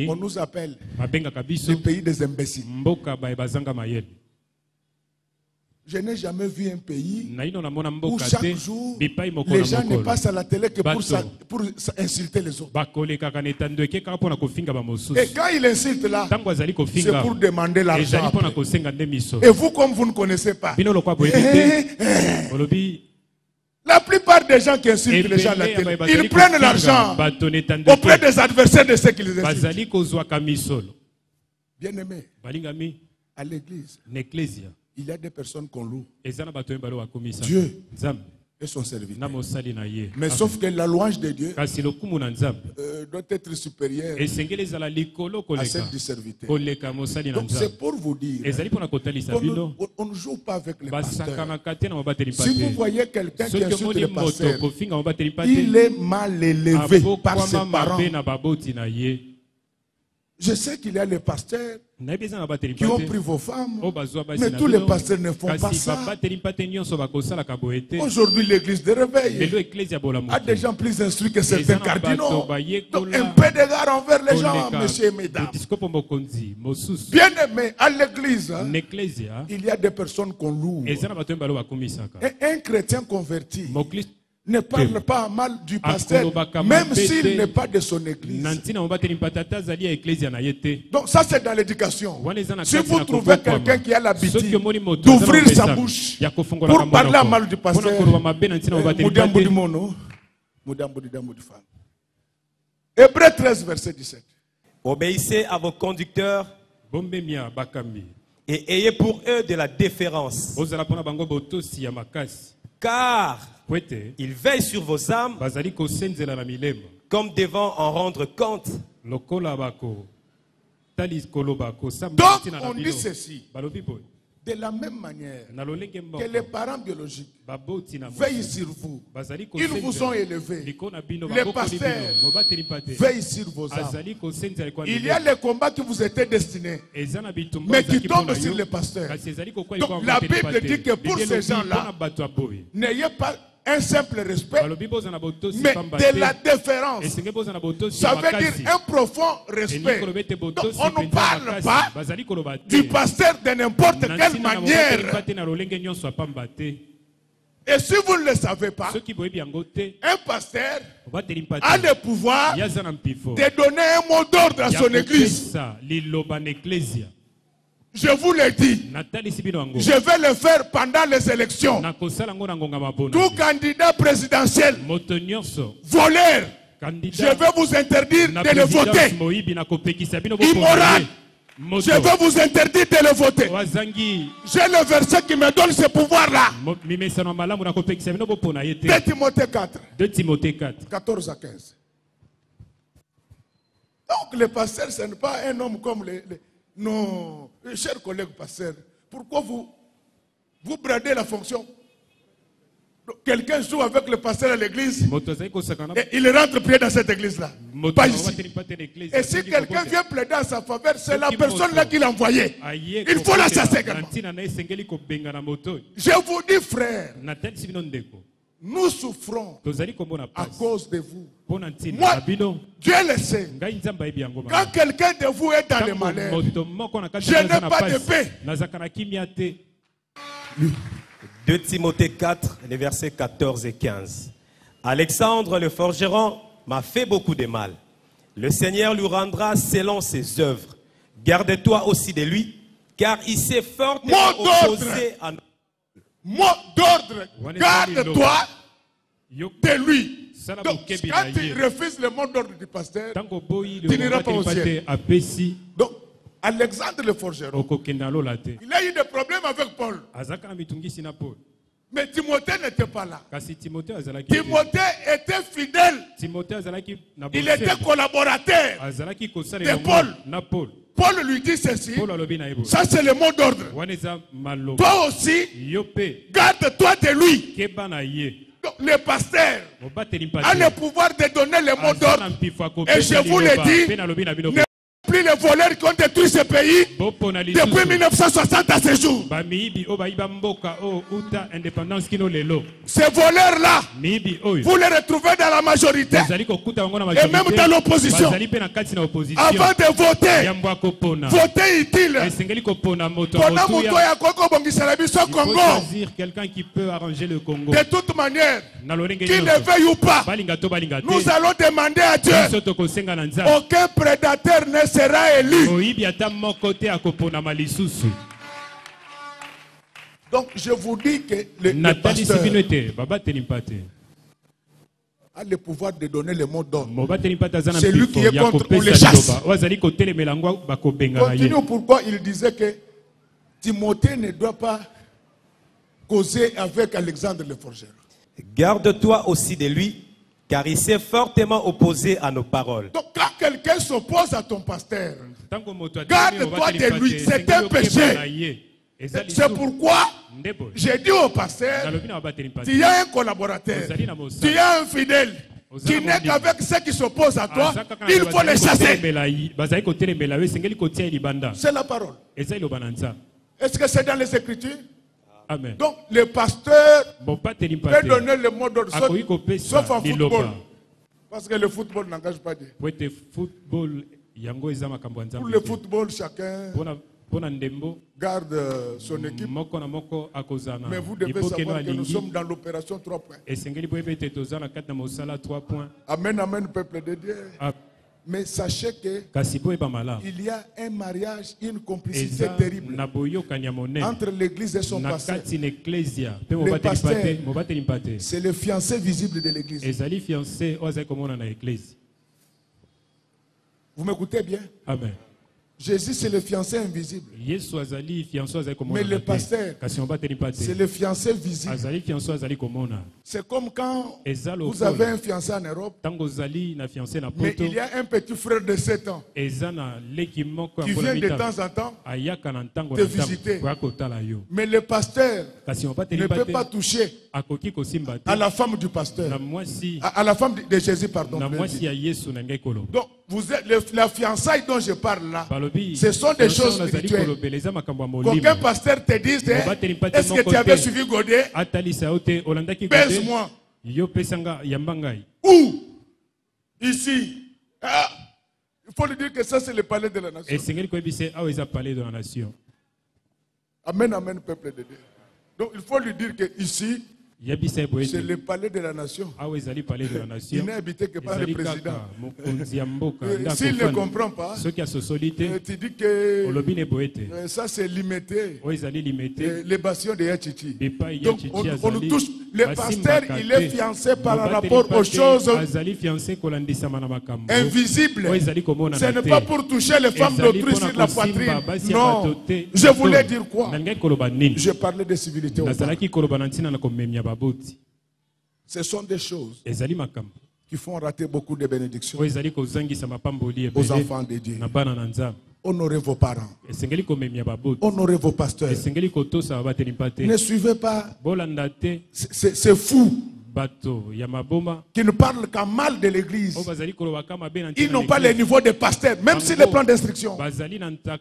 on nous appelle le pays des imbéciles. Je n'ai jamais vu un pays où chaque jour les gens ne passent à la télé que pour insulter les autres. Et quand ils insultent là, c'est pour demander l'argent. Et vous, comme vous ne connaissez pas, la plupart des gens qui insultent les gens à la télé, ils prennent l'argent auprès des adversaires de ceux qui les insultent. Bien aimé, à l'église, il y a des personnes qu'on loue. Dieu et son serviteur. Mais sauf que la louange de Dieu doit être supérieure à celle du serviteur. Donc c'est pour vous dire on ne joue pas avec les pasteurs. Si vous voyez quelqu'un qui insulte le pasteur, il est mal élevé par ses parents. Je sais qu'il y a les pasteurs qui ont pris vos femmes, mais tous les pasteurs ne font pas ça. Aujourd'hui, l'église de réveil a des gens plus instruits que certains cardinaux. Donc, un peu d'égard envers les gens, messieurs et mesdames. Bien aimé, à l'église, il y a des personnes qu'on loue. Et un chrétien converti ne parle pas mal du pasteur, même s'il n'est pas de son église. Donc ça c'est dans l'éducation. Si vous trouvez quelqu'un qui a l'habitude d'ouvrir sa bouche pour parler à mal du pasteur, Hébreux 13 verset 17. Obéissez à vos conducteurs Et ayez pour eux de la déférence. Car ils veillent sur vos âmes comme devant en rendre compte. Donc on dit ceci. De la même manière que les parents biologiques veillent sur vous, ils vous ont élevé. Les pasteurs veillent sur vos âmes. Il y a les combats qui vous étaient destinés, mais qui tombent sur les pasteurs. Donc la Bible dit que pour ces gens-là, n'ayez pas un simple respect, mais de la déférence. Ça veut dire un profond respect. Donc on ne parle pas du pasteur de n'importe quelle manière. Et si vous ne le savez pas, un pasteur a le pouvoir de donner un mot d'ordre à son église. Je vous l'ai dit, je vais le faire pendant les élections. Tout candidat présidentiel, voleur, je vais vous interdire de le voter. Immoral, je vais vous interdire de le voter. J'ai le verset qui me donne ce pouvoir-là. 2 Timothée 4, 14 à 15. Donc le pasteur, ce n'est pas un homme comme nos chers collègues pasteurs. Pourquoi vous bradez la fonction? Quelqu'un joue avec le pasteur à l'église et il rentre prier dans cette église-là. Pas ici. Et si quelqu'un vient plaider en sa faveur, c'est la personne-là qui l'a envoyé. Il faut la chasser également. Je vous dis, frère, nous souffrons à cause de vous. Moi, Dieu le sait. Quand quelqu'un de vous est dans le malheur, je n'ai pas de paix. 2 Timothée 4, les versets 14 et 15. Alexandre le forgeron m'a fait beaucoup de mal. Le Seigneur lui rendra selon ses œuvres. Garde-toi aussi de lui, car il s'est fortement opposé à nous. Mot d'ordre, garde-toi de lui. Donc, quand tu refuses le mot d'ordre du pasteur, tu n'iras pas au ciel. Donc, Alexandre le forgeron, il a eu des problèmes avec Paul. Mais Timothée n'était pas là. Timothée était fidèle. Il était collaborateur de Paul. Paul lui dit ceci. Ça, c'est le mot d'ordre. Toi aussi, garde-toi de lui. Donc, le pasteur a le pouvoir de donner le mot d'ordre. Et je vous le dis, plus les voleurs qui ont détruit ce pays depuis 1960 à ce jour. Ces voleurs-là, vous les retrouvez dans la majorité et même dans l'opposition. Avant de voter, votez utile. Quelqu'un qui peut arranger le Congo. De toute manière, qu'il le veuille ou pas, nous allons demander à Dieu. Aucun prédateur ne sera élu. Donc je vous dis que le pasteur a le pouvoir de donner le mot d'ordre. Celui qui est contre, on le chasse. Continue pourquoi il disait que Timothée ne doit pas causer avec Alexandre le forgeron. Garde-toi aussi de lui, car il s'est fortement opposé à nos paroles. Donc quand quelqu'un s'oppose à ton pasteur, garde-toi de lui, c'est un péché. C'est pourquoi j'ai dit au pasteur, tu as un collaborateur, tu as un fidèle, qui n'est qu'avec ceux qui s'opposent à toi, il faut les chasser. C'est la parole. Est-ce que c'est dans les Écritures? Amen. Donc le pasteur peut donner le mot d'ordre sauf en football. Parce que le football n'engage pas Dieu. Pour le football, chacun garde son équipe. Mais vous devez savoir que nous sommes dans l'opération 3 points. Amen, amen, peuple de Dieu. Mais sachez que il y a un mariage, une complicité terrible entre l'église et son pasteur. Le pasteur, c'est le fiancé visible de l'église. Vous m'écoutez bien? Amen. Jésus, c'est le fiancé invisible. Mais le pasteur, c'est le fiancé visible. C'est comme quand vous avez un fiancé en Europe, mais il y a un petit frère de 7 ans qui vient de temps en temps te visiter. Mais le pasteur ne peut pas toucher à la femme du pasteur, à la femme de Jésus, pardon. Donc, vous êtes, la fiançaille dont je parle là, ce sont des choses spirituelles. Qu'aucun pasteur te dise, est-ce que tu avais suivi Godet? Baise-moi. Où? Ici. Ah, il faut lui dire que ça c'est le palais de la nation. Amen, amen, peuple de Dieu. Donc il faut lui dire que ici, c'est le palais de la nation. Il n'est habité que par le président. S'il ne comprend pas, tu dis que ça c'est limité. Les bastions de Yachichi. Donc on nous touche. Le pasteur, il est fiancé par rapport aux choses invisibles. Ce n'est pas pour toucher les femmes d'autrui sur la poitrine. Non. Je voulais dire quoi? Je parlais de civilité. Ce sont des choses qui font rater beaucoup de bénédictions aux enfants de Dieu. Honorez vos parents. Honorez vos pasteurs. Ne suivez pas. C'est fou qui ne parlent qu'en mal de l'église. Ils n'ont pas le niveau de pasteur, même si les plans d'instruction.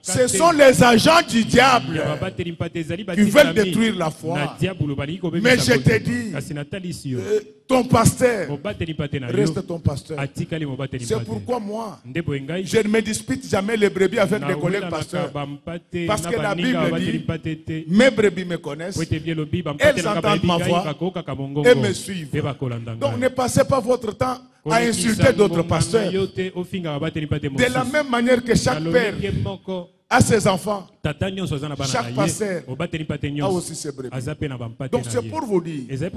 Ce sont les agents du diable qui veulent détruire la foi. Mais je te dis, ton pasteur reste ton pasteur. C'est pourquoi moi, je ne me dispute jamais les brebis avec des collègues pasteurs. Parce que la Bible dit, mes brebis me connaissent, elles entendent ma voix et me suivent. Donc ne passez pas votre temps à insulter d'autres pasteurs. De la même manière que chaque père a ses enfants, chaque pasteur a aussi ses brebis. Donc c'est pour vous dire, dès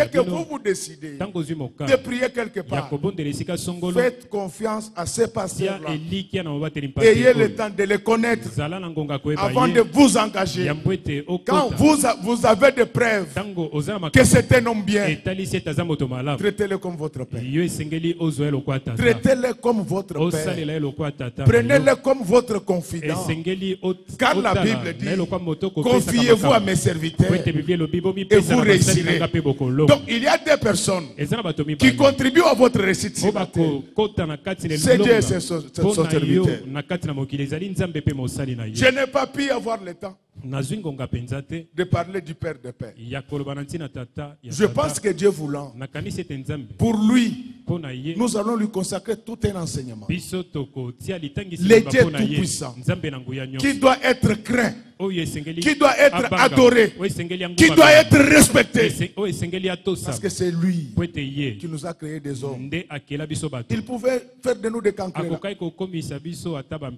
que vous vous décidez de prier quelque part, faites confiance à ces pasteurs-là. Ayez le temps de les connaître avant de vous engager. Quand vous avez des preuves que c'est un homme bien, traitez-le comme votre père. Traitez-le comme votre père. Prenez-le comme votre confident. Car la Bible dit, confiez-vous à mes serviteurs et vous réussirez. Donc il y a des personnes qui contribuent à votre réussite. C'est Dieu, c'est son serviteur. Je n'ai pas pu avoir le temps de parler du Père de paix. Je pense que Dieu voulant, pour lui, nous allons lui consacrer tout un enseignement. Le Dieu tout-puissant, qui doit être craint, qui doit être adoré, qui doit être respecté. Parce que c'est lui qui nous a créé des hommes. Il pouvait faire de nous des cancrelats.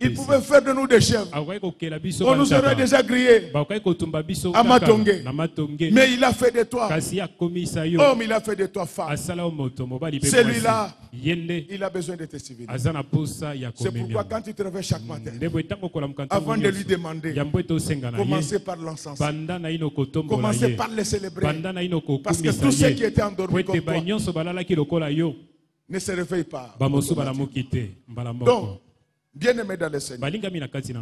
Il pouvait faire de nous des chèvres. On nous aurait déjà grillés à Matongé. Mais il a fait de toi homme, il a fait de toi femme. Celui-là, il a besoin de te civiliser. C'est pourquoi quand tu te réveilles chaque matin, avant de lui demander, commencez par l'encens. Commencez par le célébrer. Parce que tous ceux qui étaient endormis comme toi ne se réveillent pas. Donc, bien-aimés dans le Seigneur,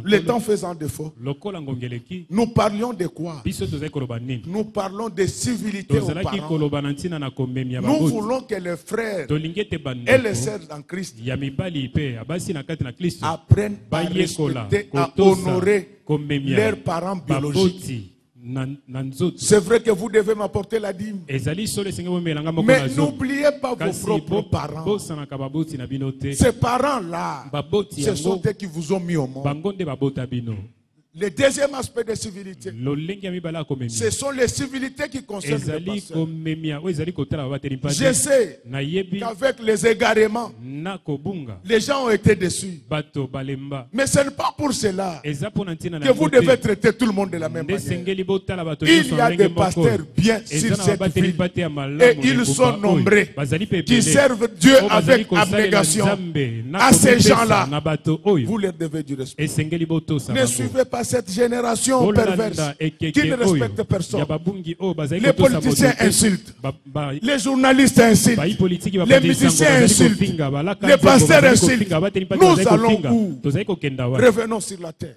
le temps faisant défaut, nous parlions de quoi? Nous parlons de civilité aux parents. Nous voulons que les frères et les sœurs en Christ apprennent à respecter, à honorer leurs parents biologiques. C'est vrai que vous devez m'apporter la dîme. Mais n'oubliez pas vos propres parents. Ces parents-là, ce sont eux qui vous ont mis au monde. Le deuxième aspect de civilité, ce sont les civilités qui concernent le pasteur. Je sais qu'avec les égarements, les gens ont été déçus. Mais ce n'est pas pour cela que vous devez traiter tout le monde de la même manière. Il y a des pasteurs bien sur cette ville et ils sont nombreux qui servent Dieu avec abnégation. À ces gens-là, vous leur devez du respect. Ne suivez pas cette génération perverse qui ne respecte personne. Les politiciens insultent, les journalistes insultent, les musiciens insultent, les pasteurs insultent. Nous allons où? Revenons sur la terre.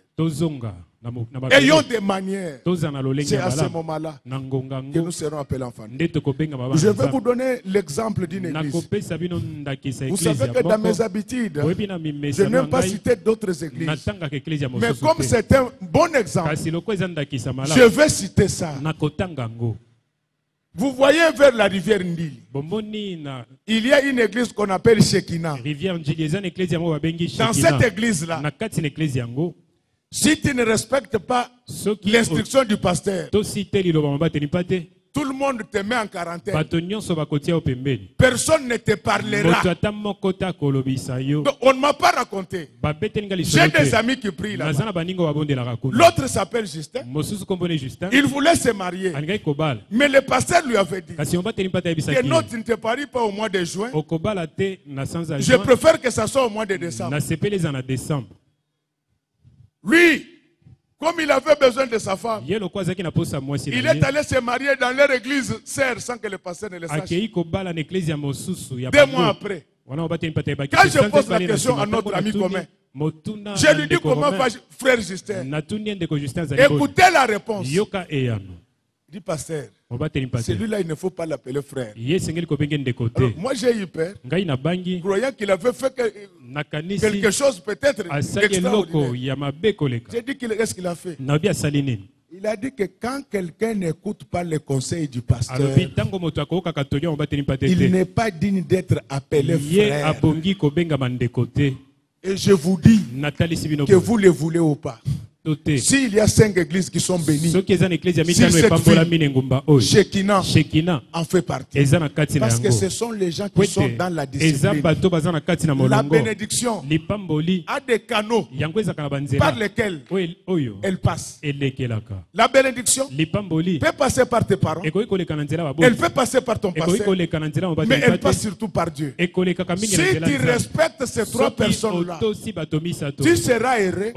Ayons des manières. C'est à ce moment-là que nous serons appelés enfants. Je vais vous donner l'exemple d'une église. Vous savez que dans mes habitudes, je n'aime pas citer d'autres églises. Mais comme c'est un bon exemple, je vais citer ça. Vous voyez vers la rivière Nil, il y a une église qu'on appelle Shekinah. Dans cette église-là, si tu ne respectes pas l'instruction du pasteur, tout le monde te met en quarantaine. Personne ne te parlera. Donc, on ne m'a pas raconté. J'ai des amis qui prient là-bas. L'autre s'appelle Justin. Il voulait se marier. Mais le pasteur lui avait dit que non, tu ne te paries pas au mois de juin. Je préfère que ça soit au mois de décembre. Lui, comme il avait besoin de sa femme, il est allé se marier dans leur église sœur sans que le pasteur ne le sache. 2 mois après, quand je pose la question à notre ami commun, je lui dis comment va frère Justin. Écoutez la réponse. Il dit pasteur, celui-là il ne faut pas l'appeler frère. Alors, moi j'ai eu peur, croyant qu'il avait fait quelque chose peut-être d'extraordinaire. J'ai dit qu'est-ce qu'il a fait? Il a dit que quand quelqu'un n'écoute pas les conseils du pasteur, il n'est pas digne d'être appelé frère. Et je vous dis que vous le voulez ou pas. S'il y a 5 églises qui sont bénies, Shekinah en fait partie. Parce que ce sont les gens qui sont dans la discipline. La bénédiction a des canaux par lesquels elle passe. La bénédiction peut passer par tes parents, elle peut passer par ton pasteur, mais elle passe surtout par Dieu. Si tu respectes ces 3 personnes-là, tu seras heureux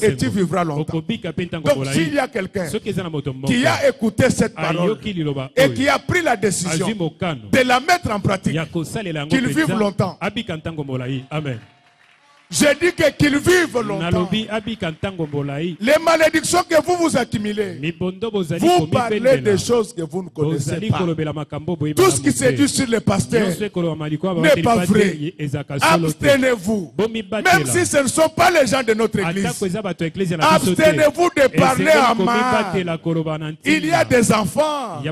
et tu vivras longtemps. Donc s'il y a quelqu'un qui a écouté cette parole et qui a pris la décision de la mettre en pratique, qu'il vive longtemps. Amen. J'ai dit qu'il vive longtemps. Les malédictions que vous accumulez, vous parlez des choses que vous ne connaissez pas. Tout ce qui se dit sur les pasteurs n'est pas vrai. Abstenez-vous. Même si ce ne sont pas les gens de notre église, abstenez-vous de parler à mal. Il y a des enfants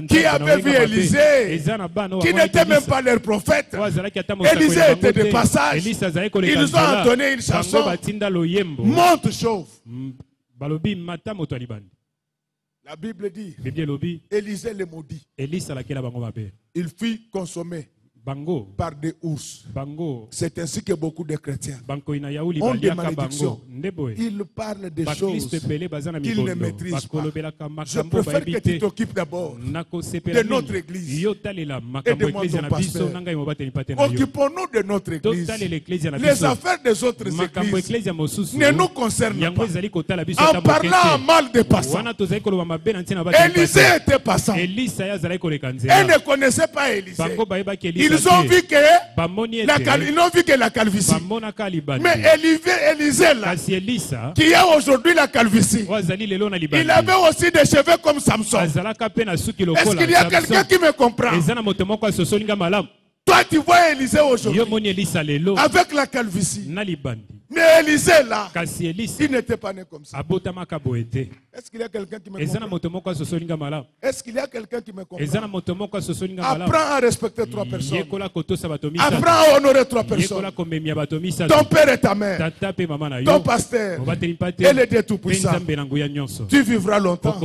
qui avaient vu Élisée, qui n'étaient même pas leur prophète. Élisée était de passage. Ils ont entonné une chanson, monte chauve. La Bible dit, Élisée le maudit. Il fut consommé par des ours. C'est ainsi que beaucoup de chrétiens ont des malédictions. Ils parlent des choses qu'ils ne maîtrisent pas. Je préfère que tu t'occupes d'abord de notre église et de moi ton pasteur. Occupons-nous de notre église. Les affaires des autres églises ne nous concernent pas. En parlant mal des passants, Élisée était passant. Elle ne connaissait pas Élisée. Ils ont vu que la calvitie. Mais Élisée là, qui a aujourd'hui la calvitie, il avait aussi des cheveux comme Samson. Est-ce qu'il y a quelqu'un qui me comprend? Toi tu vois Élisée aujourd'hui avec la calvitie. Mais Élisée là, il n'était pas né comme ça. Est-ce qu'il y a quelqu'un qui me comprend? Est-ce qu'il y a quelqu'un qui me comprend? Apprends à respecter 3 personnes. Apprends à honorer 3 personnes. Ton père et ta mère, ton pasteur et le Dieu Tout-Puissant. Tu vivras longtemps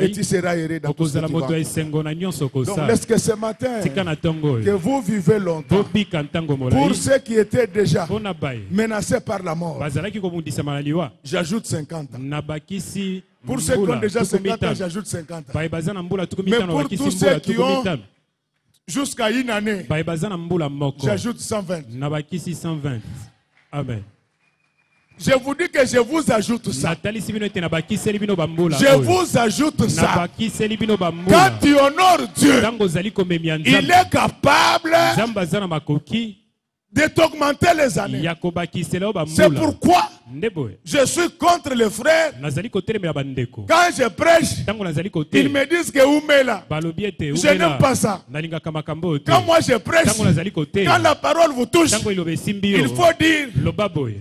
et tu seras heureux dans tout ce que tu vas. Donc laisse que ce matin, que vous vivez longtemps. Pour ceux qui étaient déjà menacés par la mort, j'ajoute 50 ans. Pour ceux qui ont déjà 50 ans, j'ajoute 50 ans. Mais pour tous ceux qui ont jusqu'à une année, j'ajoute 120. Amen. Je vous dis que je vous ajoute ça. Je vous ajoute ça. Quand tu honores Dieu, il est capable de t'augmenter les années. C'est pourquoi je suis contre les frères. Quand je prêche, ils me disent que Oumela, je n'aime pas ça. Quand moi je prêche, quand la parole vous touche, il faut dire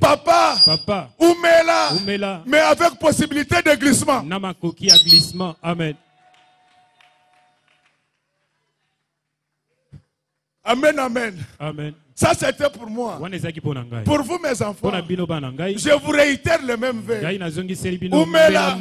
Papa, Oumela, mais avec possibilité de glissement. Amen. Amen, amen. Amen. Ça c'était pour moi. Pour vous mes enfants, je vous réitère le même vœu. Oumela,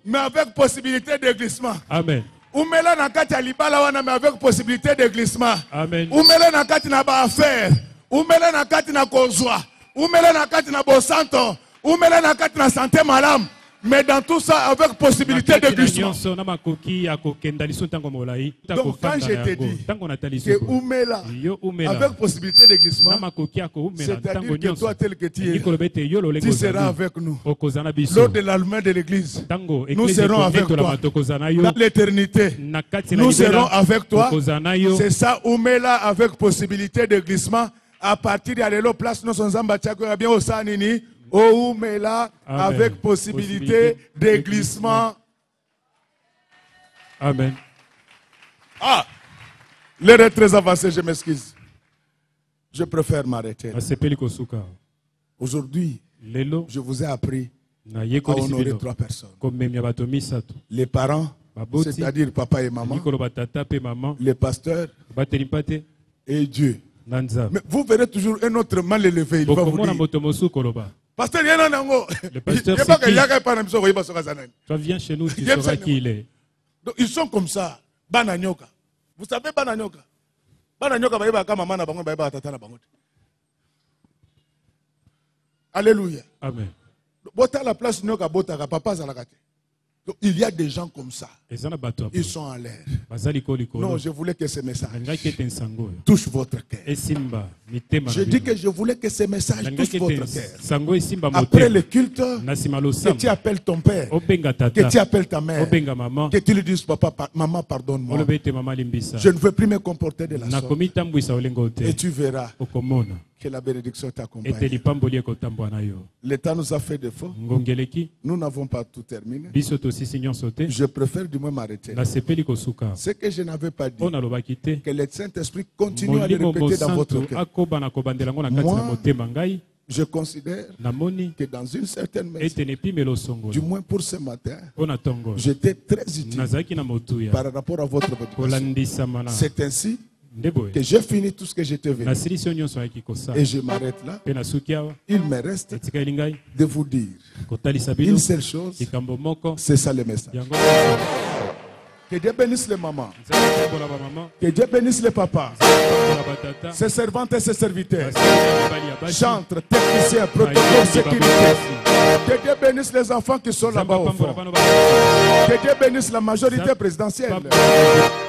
mais avec possibilité de glissement. Amen. Oumela nakati alibala wana mais avec possibilité de glissement. Amen. Oumela nakati na ba affaire. Oumela nakati na kozwa. Oumela nakati na bosanto. Oumela nakati na santé malam. Mais dans tout ça, avec possibilité de glissement. Donc quand je te dis que Oumela, avec possibilité de glissement, c'est-à-dire que toi tel que tu es, tu seras avec nous. Lors de l'allumement de l'église, nous serons avec toi. Dans l'éternité, nous serons avec toi. C'est ça, Oumela avec possibilité de glissement. À partir de la place, nous sommes en bien au Sanini. Oumela avec possibilité de glissement. Amen. Ah, l'heure est très avancée, je m'excuse. Je préfère m'arrêter. Aujourd'hui, je vous ai appris à honorer 3 personnes. Les parents, c'est-à-dire papa et maman, les pasteurs et Dieu. Mais vous verrez toujours un autre mal élevé. Il va vous dire. Pasteur, le pasteur, toi viens chez nous, tu sauras qui il est. Donc, ils sont comme ça. Bananyoka. Vous savez Bananyoka? Bananyoka, alléluia. Amen. Bota la place nyoka bota papa zalakate. Donc, il y a des gens comme ça. Ils sont en l'air. Non, je voulais que ce message touche votre cœur. Je dis que je voulais que ce message touche votre cœur. Après le culte, que tu appelles ton père, que tu appelles ta mère, que tu lui dises papa, maman, pardonne-moi. Je ne veux plus me comporter de la sorte. Et tu verras que la bénédiction t'accompagne. Le temps nous a fait défaut. Nous n'avons pas tout terminé. Je préfère du moins m'arrêter. Ce que je n'avais pas dit, que le Saint-Esprit continue à le répéter dans votre cœur. Moi, je considère que dans une certaine mesure, du moins pour ce matin, j'étais très utile par rapport à votre motivation. C'est ainsi que j'ai fini tout ce que j'étais venu. Et je m'arrête là. Il me reste de vous dire une seule chose. C'est ça le message. Que Dieu bénisse les mamans. Que Dieu bénisse les papas. Ses servantes et ses serviteurs. Chantres, techniciens, protocole, sécurité. Que Dieu bénisse les enfants qui sont là-bas au fond. Que Dieu bénisse la majorité présidentielle.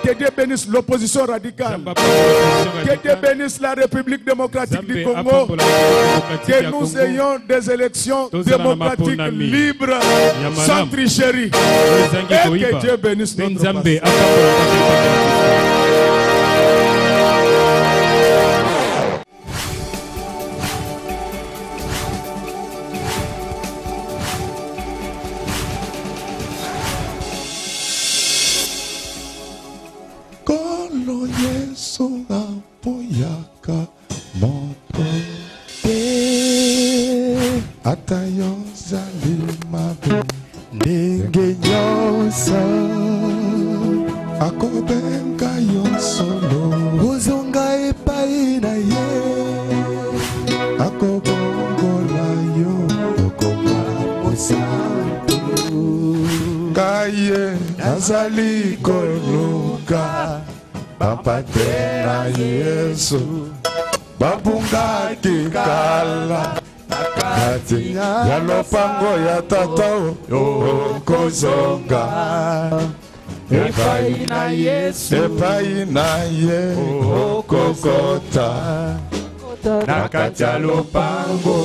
Que Dieu bénisse l'opposition radicale. Que Dieu bénisse la République démocratique du Congo. Que nous ayons des élections démocratiques libres, sans tricherie. Et que Dieu bénisse notre pasteur. Kolo Yesu apoyaka moto te. ata yo zali mabe ndenge nyonso akobenga yo solo ozonga epai na ye akobongola yo okoma mosantu kaye nazali koluka bapate na Yesu babungaki kala kati ya lopango ya tata okozonga epai na Yesu epai na ye okokota na kati ya lopango.